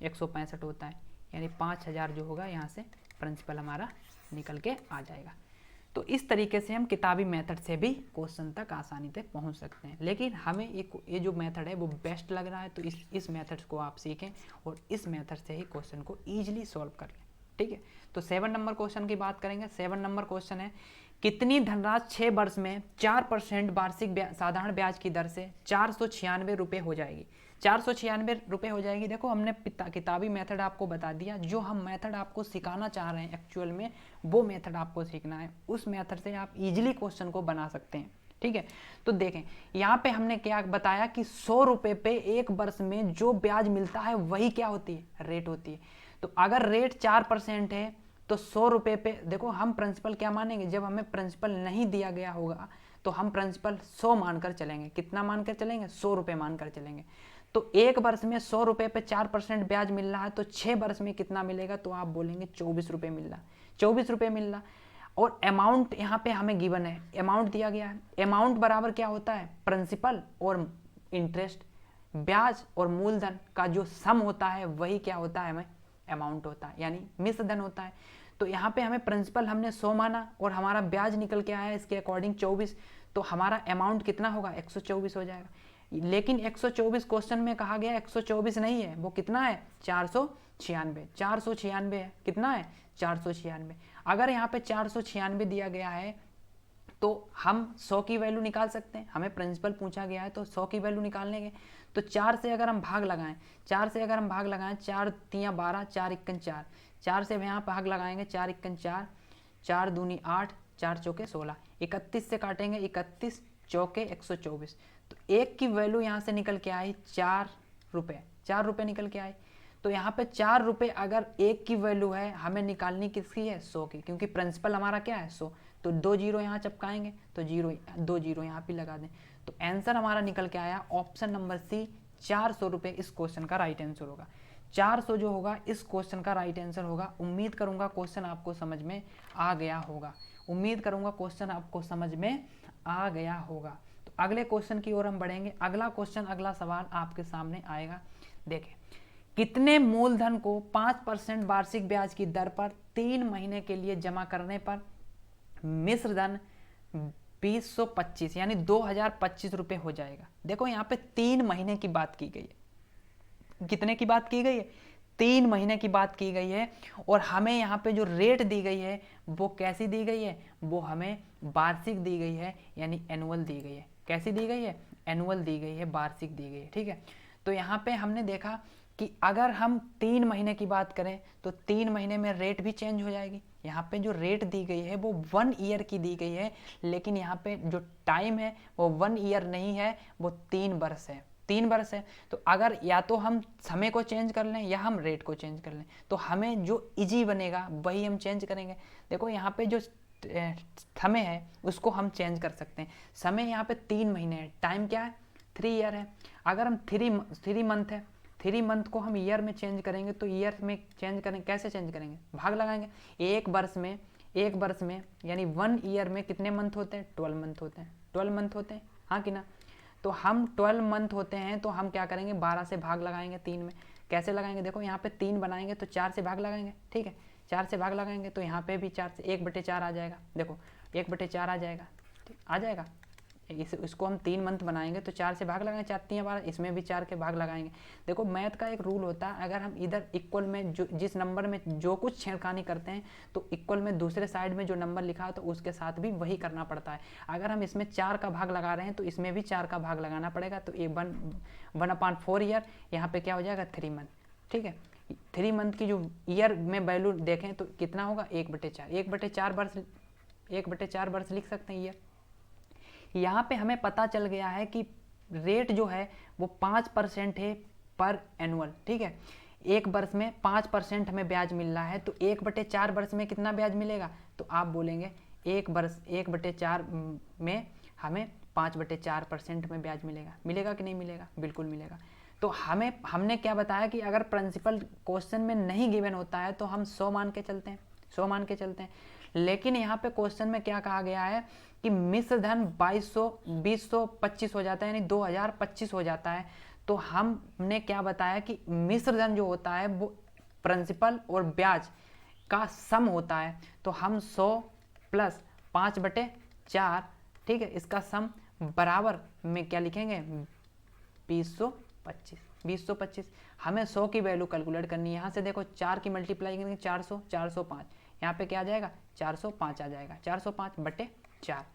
165 होता है, यानी 5,000 जो होगा यहाँ से प्रिंसिपल हमारा निकल के आ जाएगा। तो इस तरीके से हम किताबी मेथड से भी क्वेश्चन तक आसानी से पहुंच सकते हैं। लेकिन हमें ये जो मेथड है वो बेस्ट लग रहा है, तो इस मेथड को आप सीखें और इस मेथड से ही क्वेश्चन को ईजिली सॉल्व कर लें। ठीक है, तो 7 नंबर क्वेश्चन की बात करेंगे। 7 नंबर क्वेश्चन है, कितनी धनराशि 6 वर्ष में 4% वार्षिक साधारण ब्याज की दर से 496 रुपये हो जाएगी। 496 रुपये हो जाएगी। देखो हमने किताबी मेथड आपको बता दिया, जो हम मेथड आपको सिखाना चाह रहे हैं एक्चुअल में वो मेथड आपको सीखना है। उस मेथड से आप इजीली क्वेश्चन को बना सकते हैं। ठीक है, तो देखें यहाँ पे हमने क्या बताया कि 100 रुपये पे एक वर्ष में जो ब्याज मिलता है वही क्या होती है, रेट होती है। तो अगर रेट 4% है तो 100 रुपये पे, देखो हम प्रिंसिपल क्या मानेंगे, जब हमें प्रिंसिपल नहीं दिया गया होगा तो हम प्रिंसिपल 100 मानकर चलेंगे। कितना मानकर चलेंगे, 100 रुपये मानकर चलेंगे। तो एक वर्ष में 100 रुपये पे 4% ब्याज मिल रहा है, तो 6 वर्ष में कितना मिलेगा, तो आप बोलेंगे 24 रुपये मिल रहा, 24 रुपये मिल रहा। और अमाउंट यहाँ पे हमें गिवन है, अमाउंट दिया गया है। अमाउंट बराबर क्या होता है, प्रिंसिपल और इंटरेस्ट, ब्याज और मूलधन का जो सम होता है वही क्या होता है, हमें अमाउंट होता है, यानी मिश्र धन होता है। तो यहाँ पे हमें प्रिंसिपल हमने 100 माना और हमारा ब्याज निकल के आया इसके अकॉर्डिंग 24, तो हमारा अमाउंट कितना होगा 124 हो जाएगा। लेकिन 124 क्वेश्चन में कहा गया 124 नहीं है, वो कितना है 496 है। कितना है 496। अगर यहाँ पे 496 दिया गया है तो हम 100 की वैल्यू निकाल सकते हैं। हमें प्रिंसिपल पूछा गया है तो 100 की वैल्यू निकालने के तो 4 से अगर हम भाग लगाएं, 4 4 तियाँ 12, 4 इक्कन 4, 4 से यहाँ भाग लगाएंगे 4 इक्कन 4, 4 दूनी 8, 4 चौके 16, 31 से काटेंगे 31 चौके 124, तो एक की वैल्यू यहाँ से निकल के आई 4 रुपये, 4 रुपये निकल के आई। तो यहाँ पे 4 रुपये अगर एक की वैल्यू है, हमें निकालनी किसकी है 100 की, क्योंकि प्रिंसिपल हमारा क्या है 100, तो 2 जीरो यहाँ चपकाएंगे तो 2 जीरो यहाँ पे लगा दें। तो आंसर हमारा निकल के आया ऑप्शन नंबर सी 400 रुपये इस क्वेश्चन का राइट आंसर होगा। 400 जो होगा इस क्वेश्चन का राइट आंसर होगा। उम्मीद करूंगा क्वेश्चन आपको समझ में आ गया होगा। उम्मीद करूंगा क्वेश्चन आपको समझ में आ गया होगा। तो अगले क्वेश्चन की ओर हम बढ़ेंगे। अगला क्वेश्चन, अगला सवाल आपके सामने आएगा। देखें, कितने मूलधन को 5% वार्षिक ब्याज की दर पर 3 महीने के लिए जमा करने पर मिश्र धन 2025 यानी 2025 रुपये हो जाएगा। देखो यहाँ पे 3 महीने की बात की गई है। कितने की बात की गई है 3 महीने की बात की गई है। और हमें यहाँ पे जो रेट दी गई है वो कैसी दी गई है, वो हमें वार्षिक दी गई है, यानी एनुअल दी गई है। कैसी दी गई है, एनुअल दी गई है, वार्षिक दी गई है। ठीक है, तो यहाँ पे हमने देखा कि अगर हम 3 महीने की बात करें तो 3 महीने में रेट भी चेंज हो जाएगी। यहाँ पे जो रेट दी गई है वो 1 ईयर की दी गई है, लेकिन यहाँ पे जो टाइम है वो 1 ईयर नहीं है, वो 3 वर्ष है। 3 वर्ष है। तो अगर या तो हम समय को चेंज कर लें या हम रेट को चेंज कर लें, तो हमें जो इजी बनेगा वही हम चेंज करेंगे। देखो यहाँ पे जो समय है उसको हम चेंज कर सकते हैं। समय यहाँ पे 3 महीने है, टाइम क्या है 3 ईयर है। अगर हम 3 मंथ है, 3 मंथ को हम ईयर में चेंज करेंगे तो ईयर में चेंज करेंगे, कैसे चेंज करेंगे, भाग लगाएंगे। एक वर्ष में यानी 1 ईयर में कितने मंथ होते हैं 12 मंथ होते हैं। 12 मंथ होते हैं, हाँ कि ना। तो हम 12 मंथ होते हैं तो हम क्या करेंगे 12 से भाग लगाएंगे 3 में। कैसे लगाएंगे, देखो यहाँ पे 3 बनाएंगे तो 4 से भाग लगाएंगे। ठीक है, 4 से भाग लगाएंगे तो यहाँ पे भी 4 से 1/4 आ जाएगा। देखो 1/4 आ जाएगा, आ जाएगा। इसको हम 3 मंथ बनाएंगे तो 4 से भाग लगाएंगे, 4 3 12, इसमें भी 4 के भाग लगाएंगे। देखो मैथ का एक रूल होता है, अगर हम इधर इक्वल में जो जिस नंबर में जो कुछ छेड़खानी करते हैं तो इक्वल में दूसरे साइड में जो नंबर लिखा है तो उसके साथ भी वही करना पड़ता है। अगर हम इसमें 4 का भाग लगा रहे हैं तो इसमें भी 4 का भाग लगाना पड़ेगा। तो 1/4 ईयर, यहाँ पे क्या हो जाएगा 3 मंथ। ठीक है, 3 मंथ की जो ईयर में वैल्यू देखें तो कितना होगा 1/4। 1/4 वर्ष लिख सकते हैं ईयर। यहाँ पे हमें पता चल गया है कि रेट जो है वो 5% है पर एनुअल। ठीक है, एक वर्ष में 5% हमें ब्याज मिल रहा है, तो 1/4 वर्ष में कितना ब्याज मिलेगा, तो आप बोलेंगे 1/4 में हमें 5/4% में ब्याज मिलेगा। मिलेगा कि नहीं मिलेगा, बिल्कुल मिलेगा। तो हमने क्या बताया कि अगर प्रिंसिपल क्वेश्चन में नहीं गिवन होता है तो हम 100 मान के चलते हैं, 100 मान के चलते हैं। लेकिन यहाँ पे क्वेश्चन में क्या कहा गया है कि मिश्र धन 2025 हो जाता है, यानी 2025 हो जाता है। तो हमने क्या बताया कि मिश्र धन जो होता है वो प्रिंसिपल और ब्याज का सम होता है। तो हम 100 प्लस 5/4, ठीक है, इसका सम बराबर में क्या लिखेंगे 2025। हमें 100 की वैल्यू कैलकुलेट करनी है। यहाँ से देखो 4 की मल्टीप्लाई करेंगे 400, 405, यहाँ पे क्या आ जाएगा 405 आ जाएगा। 405/4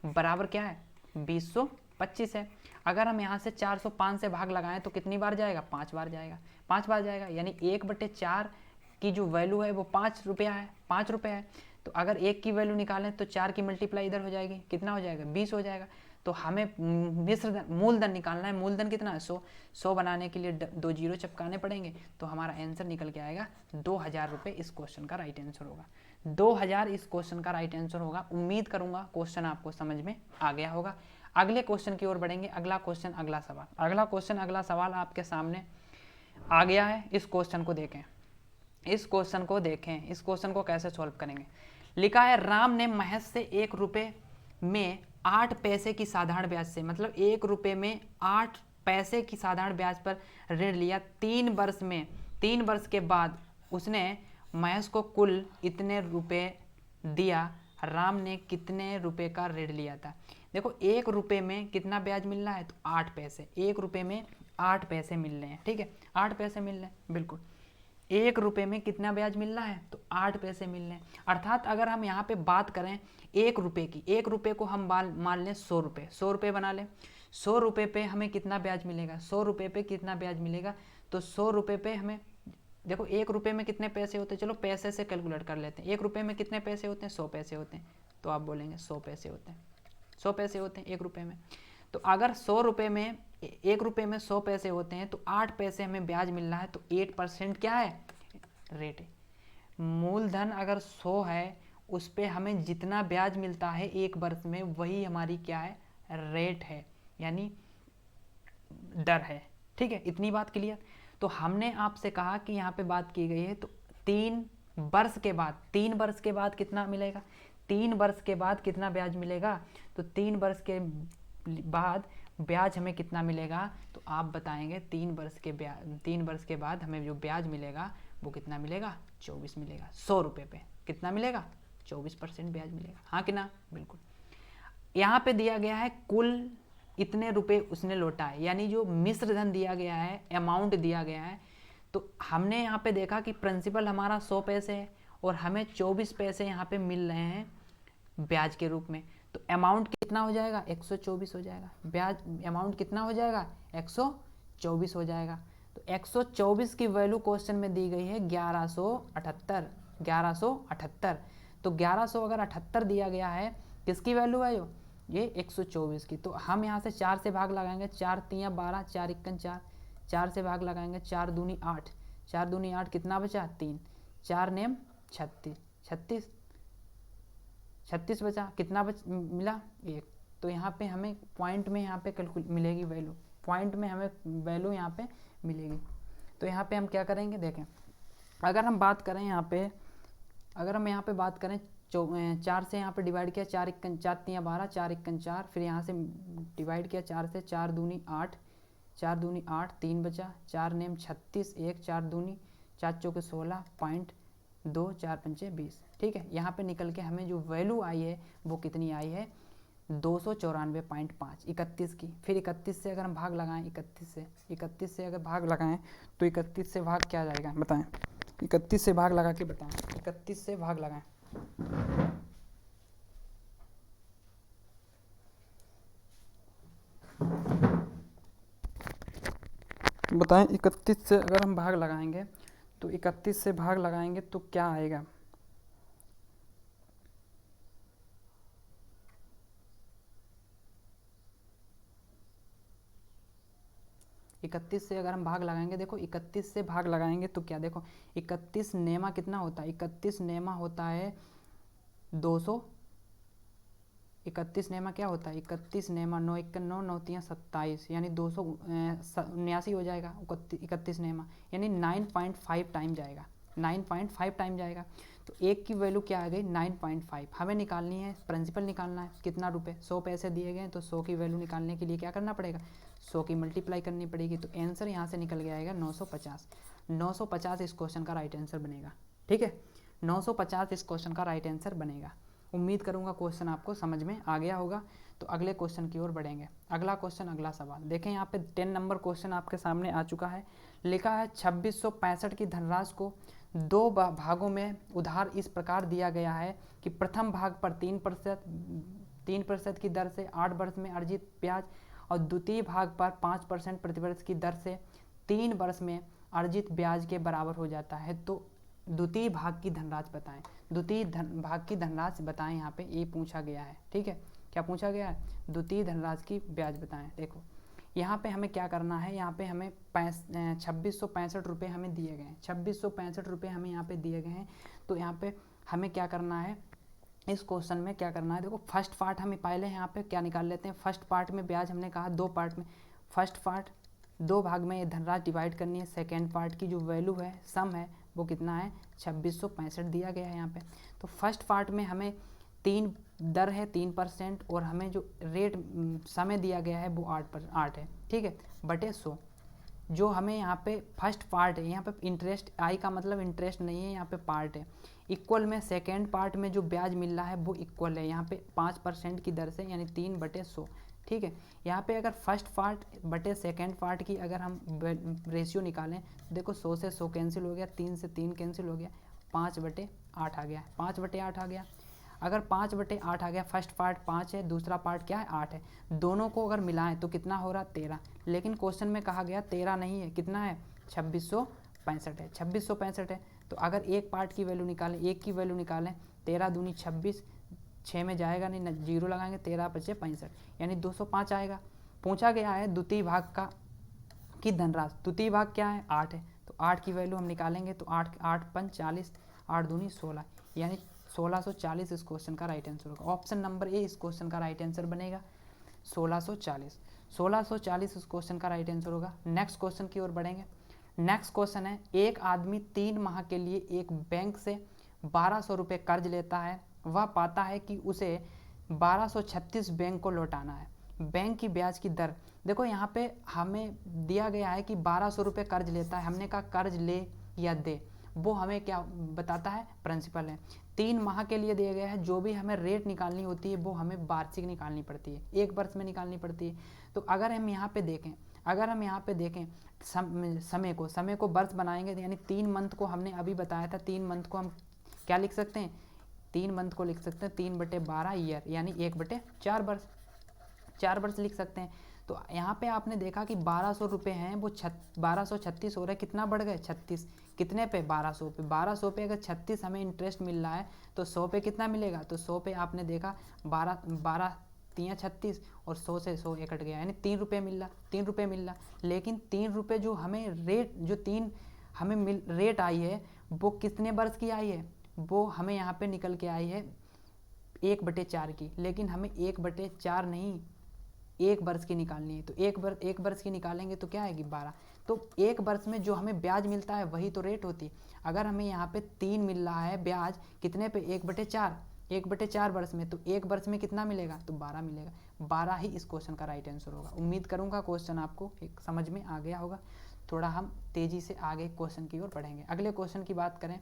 बराबर क्या है 2025 है। अगर हम यहाँ से 405 से भाग लगाएं तो कितनी बार जाएगा 5 बार जाएगा। 5 बार जाएगा, यानी 1/4 की जो वैल्यू है वो 5 रुपया है, 5 रुपये है। तो अगर 1 की वैल्यू निकालें तो 4 की मल्टीप्लाई इधर हो जाएगी, कितना हो जाएगा 20 हो जाएगा। तो हमें मूलधन निकालना है। मूलधन कितना है 100। 100 बनाने के लिए 2 जीरो चपकाने पड़ेंगे, तो हमारा आंसर निकल के आएगा 2000 रुपये इस क्वेश्चन का राइट आंसर होगा। 2000 इस क्वेश्चन का राइट आंसर होगा। उम्मीद करूंगा क्वेश्चन आपको समझ में आ गया होगा। अगले क्वेश्चन की ओर बढ़ेंगे। अगला क्वेश्चन, अगला सवाल आपके सामने आ गया है। इस क्वेश्चन को देखें, इस क्वेश्चन को कैसे सॉल्व करेंगे। लिखा है राम ने महेश से 1 रुपये में 8 पैसे की साधारण ब्याज से, मतलब 1 रुपये में 8 पैसे की साधारण ब्याज पर ऋण लिया। 3 वर्ष के बाद उसने महेश को कुल इतने रुपए दिया, राम ने कितने रुपए का ऋण लिया था। देखो 1 रुपये में कितना ब्याज मिल रहा है, तो 8 पैसे। 1 रुपये में 8 पैसे मिल रहे हैं, ठीक है, 8 पैसे मिल रहे हैं, बिल्कुल। 1 रुपये में कितना ब्याज मिल रहा है, तो 8 पैसे मिल रहे हैं। अर्थात अगर हम यहाँ पे बात करें 1 रुपये की, 1 रुपये को हम मान लें 100 रुपये, 100 रुपये बना लें। 100 रुपये पे हमें कितना ब्याज मिलेगा, 100 रुपये पे कितना ब्याज मिलेगा, तो 100 रुपये पे हमें, देखो 1 रुपये में कितने पैसे होते हैं, चलो पैसे से कैलकुलेट कर लेते हैं। 1 रुपये में कितने पैसे होते हैं, 100 पैसे होते हैं, तो आप बोलेंगे 100 पैसे होते हैं, 100 पैसे होते हैं 1 रुपये में। तो अगर 100 रुपये में 1 रुपये में 100 पैसे होते हैं, तो 8 पैसे हमें ब्याज मिल रहा है, तो 8% क्या है, रेट है। मूलधन अगर 100 है, उस पे हमें जितना ब्याज मिलता है 1 वर्ष में, वही हमारी क्या है, रेट है, यानी दर है, ठीक है। इतनी बात क्लियर। तो हमने आपसे कहा कि यहाँ पे बात की गई है, तो 3 वर्ष के बाद, 3 वर्ष के बाद कितना मिलेगा, 3 वर्ष के बाद कितना ब्याज मिलेगा, तो 3 वर्ष के बाद ब्याज हमें कितना मिलेगा, तो आप बताएंगे 3 वर्ष के बाद हमें जो ब्याज मिलेगा वो कितना मिलेगा, 24 मिलेगा। 100 रुपये पे कितना मिलेगा, 24% ब्याज मिलेगा, हाँ कि ना, बिल्कुल। यहाँ पे दिया गया है कुल इतने रुपए उसने लौटा है, यानी जो मिश्र धन दिया गया है, अमाउंट दिया गया है। तो हमने यहाँ पे देखा कि प्रिंसिपल हमारा 100 पैसे है और हमें 24 पैसे यहाँ पे मिल रहे हैं ब्याज के रूप में। तो अमाउंट कितना हो जाएगा, 124 हो जाएगा। ब्याज अमाउंट कितना हो जाएगा, 124 हो जाएगा। तो 124 की वैल्यू क्वेश्चन में दी गई है 1178, 1178। तो 1100 अगर 78 दिया गया है, किसकी वैल्यू है ये 124 की। तो हम यहाँ से 4 से भाग लगाएंगे, 4 तियाँ 12, 4 इक्कन 4, 4 से भाग लगाएंगे, 4 दूनी 8, 4 दूनी 8, कितना बचा 3, 4 नेम 36, 36 बचा, कितना मिला 1। तो यहाँ पे हमें पॉइंट में यहाँ पे मिलेगी वैल्यू, पॉइंट में हमें वैल्यू यहाँ पे मिलेगी। तो यहाँ पे हम क्या करेंगे, देखें अगर हम बात करें यहाँ पे, अगर हम यहाँ पे बात करें 4 से यहाँ पे डिवाइड किया, 4 इक्कन 4 तियाँ 12, 4 इक्कन 4, फिर यहाँ से डिवाइड किया 4 से, 4 दूनी 8, 4 दूनी 8, 3 बचा, 4 नेम 36, 1 4 दूनी 4 चौके 16, पॉइंट 2, 4 पंचे 20, ठीक है। यहाँ पे निकल के हमें जो वैल्यू आई है वो कितनी आई है, 294.5, 31 की। फिर 31 से अगर हम भाग लगाएं, 31 से अगर भाग लगाएं, तो 31 से भाग क्या जाएगा बताएं, 31 से भाग लगा के बताएं, 31 से भाग लगाएं, बताएं 31 से अगर हम भाग लगाएंगे, तो 31 से भाग लगाएंगे तो क्या आएगा, इकतीस से अगर हम भाग लगाएंगे, देखो 31 से भाग लगाएंगे तो क्या, देखो 31 नेमा कितना होता है, 31 नेमा होता है 200, 31 नेमा क्या होता है, 31 नेमा 9 इक्कन 9, 9 तियाँ 27, यानी 279 हो जाएगा 31 नेमा, यानी 9.5 टाइम जाएगा, 9.5 टाइम जाएगा। तो एक की वैल्यू क्या आ गई, 9.5। हमें निकालनी है, प्रिंसिपल निकालना है, कितना रुपए, 100 पैसे दिए गए, तो 100 की वैल्यू निकालने के लिए क्या करना पड़ेगा, 100 की मल्टीप्लाई करनी पड़ेगी। तो आंसर यहाँ से निकल के आएगा 950। 950 इस क्वेश्चन का राइट आंसर बनेगा, ठीक है, 950 इस क्वेश्चन का राइट आंसर बनेगा। उम्मीद करूंगा क्वेश्चन आपको समझ में आ गया होगा। तो अगले क्वेश्चन की ओर बढ़ेंगे। अगला क्वेश्चन, अगला सवाल देखें, यहाँ पे 10 नंबर क्वेश्चन आपके सामने आ चुका है। लिखा है 2665 की धनराशि को 2 भागों में उधार इस प्रकार दिया गया है कि प्रथम भाग पर 3% की दर से 8 वर्ष में अर्जित ब्याज और द्वितीय भाग पर 5% प्रतिवर्ष की दर से 3 वर्ष में अर्जित ब्याज के बराबर हो जाता है। तो द्वितीय भाग की धनराशि बताएं, द्वितीय भाग की धनराशि बताएं, यहाँ पे ये पूछा गया है, ठीक है। क्या पूछा गया है, द्वितीय धनराशि की ब्याज बताएं। देखो यहाँ पे हमें क्या करना है, यहाँ पे हमें 2665 रुपये हमें दिए गए हैं, 2665 रुपये हमें यहाँ पे दिए गए हैं। तो यहाँ पे हमें क्या करना है, इस क्वेश्चन में क्या करना है, देखो फर्स्ट पार्ट हमें पहले यहाँ पे क्या निकाल लेते हैं। फर्स्ट पार्ट में ब्याज हमने कहा 2 पार्ट में, फर्स्ट पार्ट 2 भाग में ये धनराशि डिवाइड करनी है। सेकेंड पार्ट की जो वैल्यू है, सम है, वो कितना है 2665 दिया गया है यहाँ पे। तो फर्स्ट पार्ट में हमें 3 दर है 3% और हमें जो रेट समय दिया गया है वो 8 है, ठीक है, बटे 100। जो हमें यहाँ पे फर्स्ट पार्ट है, यहाँ पे इंटरेस्ट आई का मतलब इंटरेस्ट नहीं है, यहाँ पे पार्ट है, इक्वल में सेकेंड पार्ट में जो ब्याज मिल रहा है वो इक्वल है यहाँ पे 5% की दर से, यानी 3/100। ठीक है, यहाँ पे अगर फर्स्ट पार्ट बटे सेकेंड पार्ट की अगर हम रेशियो निकालें, देखो 100 से 100 कैंसिल हो गया, 3 से 3 कैंसिल हो गया, 5/8 आ गया, 5/8 आ गया। अगर 5/8 आ गया, फर्स्ट पार्ट 5 है, दूसरा पार्ट क्या है 8 है, दोनों को अगर मिलाएं तो कितना हो रहा 13। लेकिन क्वेश्चन में कहा गया 13 नहीं है, कितना है 2665 है, 2665 है। तो अगर एक पार्ट की वैल्यू निकालें, एक की वैल्यू निकालें, 13 दूनी 26, 6 में जाएगा नहीं, जीरो लगाएंगे, 13 × 5 = 65, यानी 205 आएगा। पूछा गया है द्वितीय भाग का की धनराशि, द्वितीय भाग क्या है 8 है, तो 8 की वैल्यू हम निकालेंगे तो 8 8 × 5 = 40, 8 दूनी 16, यानी 1640 इस क्वेश्चन का राइट आंसर होगा। ऑप्शन नंबर ए इस क्वेश्चन का राइट आंसर बनेगा, 1640 इस क्वेश्चन का राइट आंसर होगा। नेक्स्ट क्वेश्चन की ओर बढ़ेंगे। नेक्स्ट क्वेश्चन है, एक आदमी 3 माह के लिए एक बैंक से 1200 रुपये कर्ज लेता है, वह पाता है कि उसे 1236 बैंक को लौटाना है। बैंक की ब्याज की दर, देखो यहाँ पे हमें दिया गया है कि 1200 रुपये कर्ज लेता है, हमने कहा कर्ज ले या दे, वो हमें क्या बताता है, प्रिंसिपल है। 3 माह के लिए दिया गया है, जो भी हमें रेट निकालनी होती है वो हमें वार्षिक निकालनी पड़ती है, एक वर्ष में निकालनी पड़ती है। तो अगर हम यहाँ पे देखें समय को वर्ष बनाएंगे, यानी 3 मंथ को हमने अभी बताया था, 3 मंथ को हम क्या लिख सकते हैं, 3 मंथ को लिख सकते हैं 3/12 ईयर, यानी 1/4 वर्ष, 4 वर्ष लिख सकते हैं। तो यहाँ पे आपने देखा कि 1200 रुपये हैं, वो 1236 हो रहे, कितना बढ़ गए 36, कितने पे 1200 पे, 1200 पे अगर 36 हमें इंटरेस्ट मिल रहा है तो 100 पे कितना मिलेगा, तो 100 पे आपने देखा 12 3 36 और 100 से 100 कट गया, यानी 3 रुपये मिल रहा, 3 रुपये मिल रहा। लेकिन 3 रुपये जो हमें रेट, जो 3 हमें रेट आई है वो कितने वर्ष की आई है, वो हमें यहाँ पे निकल के आई है 1/4 की, लेकिन हमें 1/4 नहीं 1 वर्ष की निकालनी है। तो एक वर्ष की निकालेंगे तो क्या आएगी 12। तो 1 वर्ष में जो हमें ब्याज मिलता है वही तो रेट होती है। अगर हमें यहाँ पे 3 मिल रहा है ब्याज, कितने पे 1/4 वर्ष में, तो 1 वर्ष में कितना मिलेगा, तो 12 मिलेगा। 12 ही इस क्वेश्चन का राइट आंसर होगा। उम्मीद करूँगा क्वेश्चन आपको एक समझ में आ गया होगा। थोड़ा हम तेज़ी से आगे क्वेश्चन की ओर बढ़ेंगे। अगले क्वेश्चन की बात करें,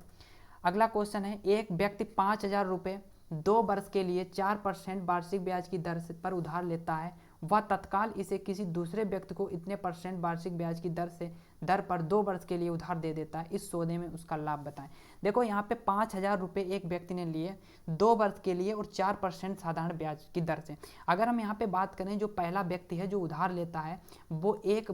अगला क्वेश्चन है, एक व्यक्ति 5000 रुपये 2 वर्ष के लिए 4% वार्षिक ब्याज की दर पर उधार लेता है, वह तत्काल इसे किसी दूसरे व्यक्ति को इतने % वार्षिक ब्याज की दर पर 2 वर्ष के लिए उधार दे देता है, इस सौदे में उसका लाभ बताएं। देखो यहाँ पे 5000 रुपये एक व्यक्ति ने लिए 2 वर्ष के लिए और 4% साधारण ब्याज की दर से। अगर हम यहाँ पे बात करें, जो पहला व्यक्ति है जो उधार लेता है वो एक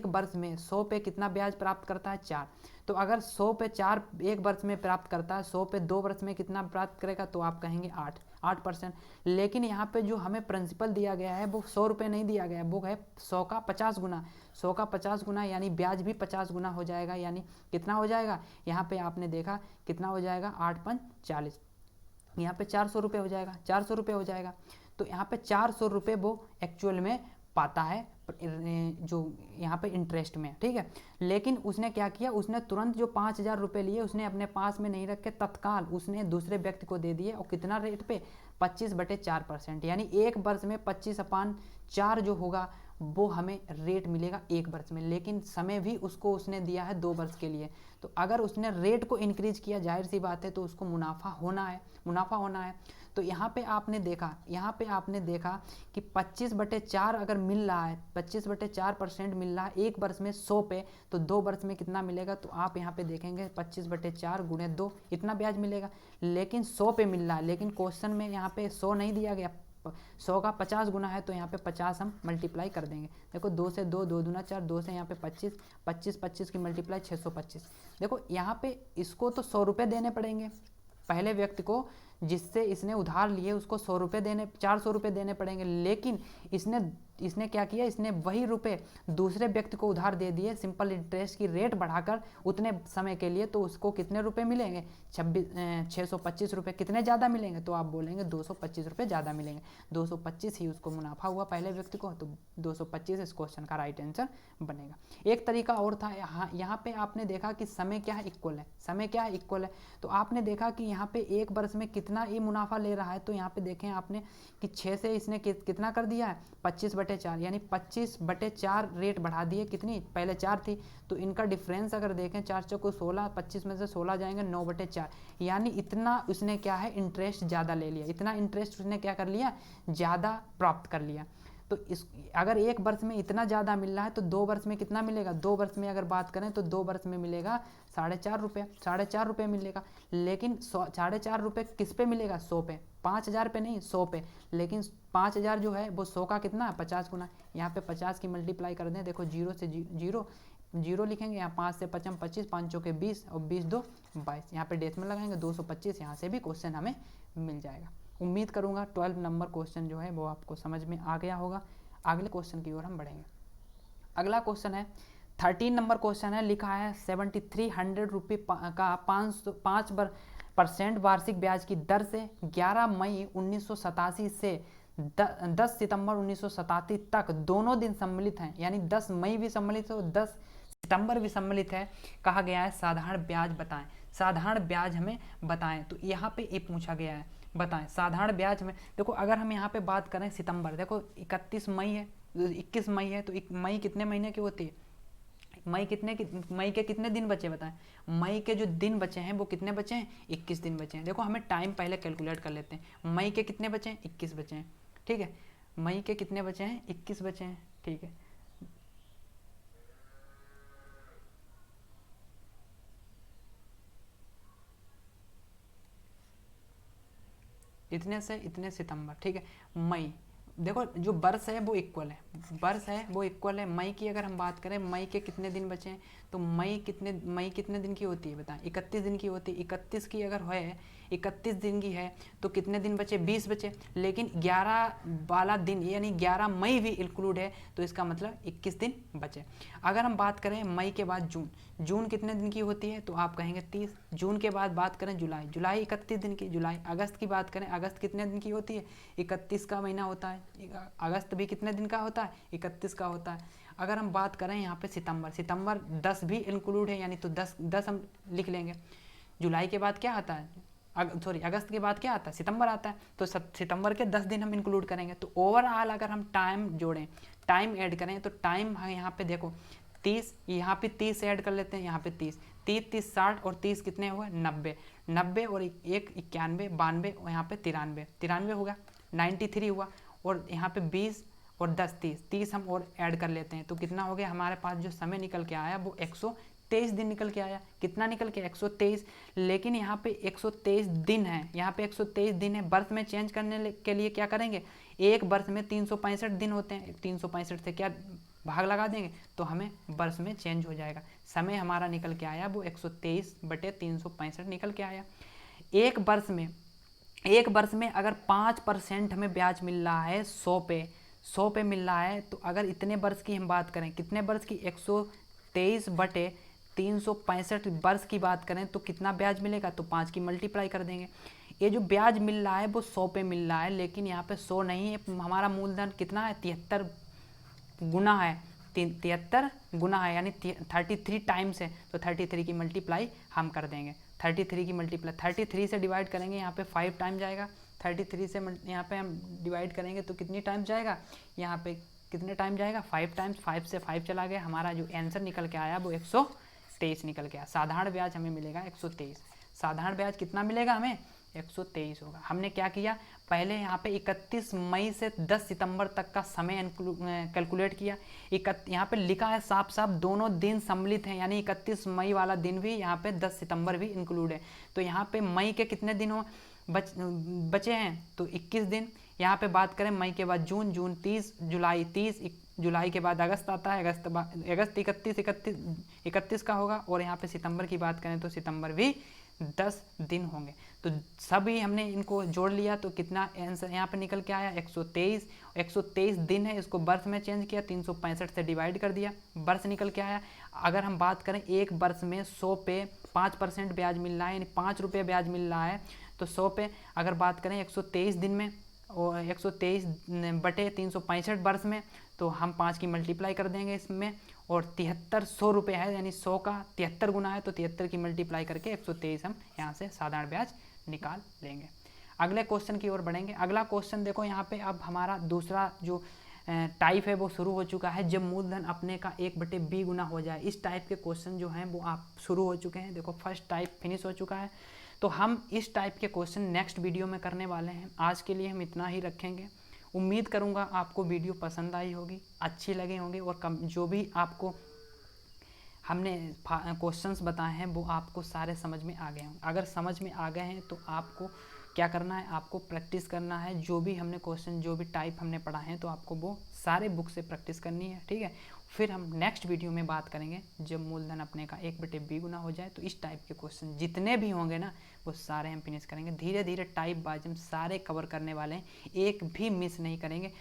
वर्ष में 100 पे कितना ब्याज प्राप्त करता है, 4। तो अगर 100 पे 4 एक वर्ष में प्राप्त करता है, 100 पे 2 वर्ष में कितना प्राप्त करेगा, तो आप कहेंगे 8%। लेकिन यहाँ पे जो हमें प्रिंसिपल दिया गया है वो 100 रुपये नहीं दिया गया है, वो है 100 का 50 गुना, 100 का 50 गुना, यानी ब्याज भी 50 गुना हो जाएगा। यानी कितना हो जाएगा, यहाँ पे आपने देखा कितना हो जाएगा, 8 × 5 = 40, यहाँ पे 400 रुपये हो जाएगा, 400 रुपये हो जाएगा। तो यहाँ पे 400 रुपये वो एक्चुअल में पाता है जो यहाँ पे इंटरेस्ट में, ठीक है। लेकिन उसने क्या किया, उसने तुरंत जो 5000 रुपये लिए उसने अपने पास में नहीं रख के तत्काल उसने दूसरे व्यक्ति को दे दिए, और कितना रेट पे, 25/4%, यानी 1 वर्ष में 25/4 जो होगा वो हमें रेट मिलेगा 1 वर्ष में। लेकिन समय भी उसको उसने दिया है 2 वर्ष के लिए। तो अगर उसने रेट को इंक्रीज किया, जाहिर सी बात है तो उसको मुनाफा होना है। तो यहाँ पे आपने देखा कि 25/4 अगर मिल रहा है, 25/4% मिल रहा है 1 वर्ष में 100 पे, तो 2 वर्ष में कितना मिलेगा, तो आप यहाँ पे देखेंगे 25/4 × 2 इतना ब्याज मिलेगा। लेकिन 100 पे मिल रहा है, लेकिन क्वेश्चन में यहाँ पे 100 नहीं दिया गया, 100 का 50 गुना है, तो यहाँ पे 50 हम मल्टीप्लाई कर देंगे। देखो 2 से 2, 2 दूना 4, 2 से यहाँ पे 25 की मल्टीप्लाई 625। देखो यहाँ पे इसको तो 100 रुपये देने पड़ेंगे, पहले व्यक्ति को जिससे इसने उधार लिए उसको 100 रुपये देने, 400 रुपये देने पड़ेंगे। लेकिन इसने क्या किया, इसने वही रुपए दूसरे व्यक्ति को उधार दे दिए, सिंपल इंटरेस्ट की रेट बढ़ाकर उतने समय के लिए। तो उसको कितने रुपए मिलेंगे, 625 रुपये। कितने ज़्यादा मिलेंगे, तो आप बोलेंगे 225 रुपये ज़्यादा मिलेंगे। 225 ही उसको मुनाफा हुआ पहले व्यक्ति को, तो 225 इस क्वेश्चन का राइट आंसर बनेगा। एक तरीका और था, यहाँ पे आपने देखा कि समय क्या है, इक्वल है। तो आपने देखा कि यहाँ पे 1 वर्ष में कितने इतना ये मुनाफा ले रहा है, तो यहाँ पे देखें आपने कि 6 से इसने कितना कर दिया है 25/4, यानी 25/4 रेट बढ़ा दिए। कितनी, पहले 4 थी, तो इनका डिफरेंस अगर देखें 4 चौको 16, 25 में से 16 जाएंगे 9/4, यानी इतना उसने क्या है इंटरेस्ट ज़्यादा ले लिया, इतना इंटरेस्ट उसने क्या कर लिया, ज़्यादा प्राप्त कर लिया। तो इस अगर एक वर्ष में इतना ज़्यादा मिल रहा है तो 2 वर्ष में कितना मिलेगा, 2 वर्ष में अगर बात करें तो 2 वर्ष में मिलेगा 4.5 रुपये, 4.5 रुपये मिलेगा। लेकिन 4.5 रुपये किस पे मिलेगा, 100 पे, 5,000 पे नहीं, 100 पे। लेकिन 5,000 जो है वो 100 का कितना है, 50 गुना। यहाँ पे 50 की मल्टीप्लाई कर दें, देखो 0 से 0 लिखेंगे, यहाँ 5 से 5 25, 5 चौके 20 और 20 2 22, यहाँ पे डेसिमल लगाएंगे 225, यहाँ से भी क्वेश्चन हमें मिल जाएगा। उम्मीद करूँगा 12 नंबर क्वेश्चन जो है वो आपको समझ में आ गया होगा। अगले क्वेश्चन की ओर हम बढ़ेंगे। अगला क्वेश्चन है 13 नंबर क्वेश्चन है, लिखा है 7300 रुपये का 5% वार्षिक ब्याज की दर से 11 मई 1987 से 10 सितंबर 1987 तक दोनों दिन सम्मिलित हैं, यानी 10 मई भी सम्मिलित है और 10 सितंबर भी सम्मिलित है। कहा गया है साधारण ब्याज बताएं, साधारण ब्याज हमें बताएं। तो यहाँ पे ये पूछा गया है, बताएं साधारण ब्याज में। देखो अगर हम यहाँ पे बात करें सितंबर, देखो 31 मई है, 21 मई है, तो मई कितने महीने की होती है, मई के कितने दिन बचे बताएं, मई के जो दिन बचे हैं वो कितने बचे हैं, 21 दिन बचे हैं। देखो हमें टाइम पहले कैलकुलेट कर लेते हैं, मई के कितने बचे हैं, 21 बचे हैं, ठीक है, मई के कितने बचे हैं, 21 बचे हैं, ठीक है। इतने से इतने सितंबर, ठीक है। मई, देखो जो वर्ष है वो इक्वल है, वर्ष है वो इक्वल है। मई की अगर हम बात करें, मई के कितने दिन बचे हैं, तो मई कितने दिन की होती है बताएं, 31 दिन की होती है। 31 की अगर है, 31 दिन की है तो कितने दिन बचे, 20 बचे। लेकिन 11 वाला दिन यानी 11 मई भी इंक्लूड है, तो इसका मतलब 21 दिन बचे। अगर हम बात करें मई के बाद जून, जून कितने दिन की होती है, तो आप कहेंगे 30। जून के बाद बात करें जुलाई, जुलाई 31 दिन की, जुलाई। अगस्त की बात करें, अगस्त कितने दिन की होती है, 31 का महीना होता है। अगस्त भी कितने दिन का होता है, 31 का होता है। अगर हम बात करें यहाँ पे सितंबर, सितंबर 10 भी इंक्लूड है, यानी तो 10 हम लिख लेंगे। जुलाई के बाद क्या आता है, अगस्त के बाद क्या आता है, सितंबर आता है, तो सितंबर के 10 दिन हम इंक्लूड करेंगे। तो ओवरऑल अगर हम टाइम जोड़ें, टाइम ऐड करें, तो टाइम यहाँ पे देखो 30, यहाँ पे 30 ऐड कर लेते हैं, यहाँ पे 30 30 60 और 30 कितने हुए, 90 90 और 1 91 92 और यहाँ पे 93 होगा, 93 हुआ। और यहाँ पे 20 और 10 30 हम और ऐड कर लेते हैं, तो कितना हो गया हमारे पास जो समय निकल के आया वो 123 दिन निकल के आया। कितना निकल के, 123। लेकिन यहाँ पे 123 दिन है, यहाँ पे 123 दिन है। वर्ष में चेंज करने के लिए क्या करेंगे, एक वर्ष में 365 दिन होते हैं, 365 से क्या भाग लगा देंगे तो हमें वर्ष में चेंज हो जाएगा। समय हमारा निकल के आया वो 123/365 निकल के आया। एक वर्ष में अगर 5% हमें ब्याज मिल रहा है 100 पे मिल रहा है, तो अगर इतने वर्ष की हम बात करें, कितने वर्ष की, 123/365 वर्ष की बात करें तो कितना ब्याज मिलेगा, तो 5 की मल्टीप्लाई कर देंगे। ये जो ब्याज मिल रहा है वो 100 पे मिल रहा है, लेकिन यहाँ पे 100 नहीं है, हमारा मूलधन कितना है, 73 गुना है, 73 गुना है, यानी 33 टाइम्स है। तो 33 की मल्टीप्लाई हम कर देंगे, 33 की मल्टीप्लाई 33 से डिवाइड करेंगे, यहाँ पे 5 टाइम जाएगा। 33 से यहाँ पे हम डिवाइड करेंगे तो कितनी टाइम जाएगा, यहाँ पे कितने टाइम जाएगा, 5 टाइम्स। 5 से 5 चला गया, हमारा जो आंसर निकल के आया वो 123 निकल के आया। साधारण ब्याज हमें मिलेगा 123। साधारण ब्याज कितना मिलेगा हमें, 123 होगा। हमने क्या किया, पहले यहाँ पे 31 मई से 10 सितंबर तक का समय कैलकुलेट किया। यहाँ पे लिखा है साफ साफ दोनों दिन सम्मिलित हैं, यानी 31 मई वाला दिन भी यहाँ पे 10 सितंबर भी इंक्लूड है। तो यहाँ पे मई के कितने दिन बचे हैं, तो 21 दिन। यहाँ पे बात करें मई के बाद जून, जून 30, जुलाई 30, जुलाई के बाद अगस्त आता है, अगस्त 31 का होगा। और यहाँ पे सितंबर की बात करें तो सितंबर भी 10 दिन होंगे। तो सभी हमने इनको जोड़ लिया तो कितना आंसर यहाँ पे निकल के आया, 123 दिन है। इसको वर्ष में चेंज किया, 365 से डिवाइड कर दिया, वर्ष निकल के आया। अगर हम बात करें एक वर्ष में 100 पे 5% ब्याज मिल रहा है, यानी 5 रुपये ब्याज मिल रहा है, तो 100 पे अगर बात करें 123 दिन में और 123/365 वर्ष में, तो हम 5 की मल्टीप्लाई कर देंगे इसमें। और 100 रुपये है, यानी 100 का 73 गुना है, तो 73 की मल्टीप्लाई करके 123 हम यहाँ से साधारण ब्याज निकाल लेंगे। अगले क्वेश्चन की ओर बढ़ेंगे। अगला क्वेश्चन देखो यहाँ पे अब हमारा दूसरा जो टाइप है वो शुरू हो चुका है, जब मूलधन अपने का 1/b गुना हो जाए। इस टाइप के क्वेश्चन जो हैं वो आप शुरू हो चुके हैं। देखो फर्स्ट टाइप फिनिश हो चुका है, तो हम इस टाइप के क्वेश्चन नेक्स्ट वीडियो में करने वाले हैं। आज के लिए हम इतना ही रखेंगे। उम्मीद करूँगा आपको वीडियो पसंद आई होगी, अच्छी लगे होंगे, और जो भी आपको हमने क्वेश्चंस बताए हैं वो आपको सारे समझ में आ गए हों। अगर समझ में आ गए हैं तो आपको क्या करना है, आपको प्रैक्टिस करना है। जो भी हमने क्वेश्चन, जो भी टाइप हमने पढ़ा है, तो आपको वो सारे बुक से प्रैक्टिस करनी है, ठीक है। फिर हम नेक्स्ट वीडियो में बात करेंगे जब मूलधन अपने का 1/b गुना हो जाए, तो इस टाइप के क्वेश्चन जितने भी होंगे ना वो सारे हम फिनिश करेंगे। धीरे धीरे टाइप बाय हम सारे कवर करने वाले हैं, एक भी मिस नहीं करेंगे।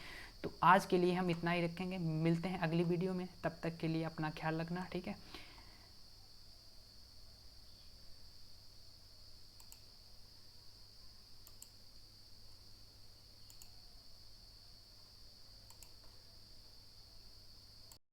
तो आज के लिए हम इतना ही रखेंगे, मिलते हैं अगली वीडियो में। तब तक के लिए अपना ख्याल रखना, ठीक है।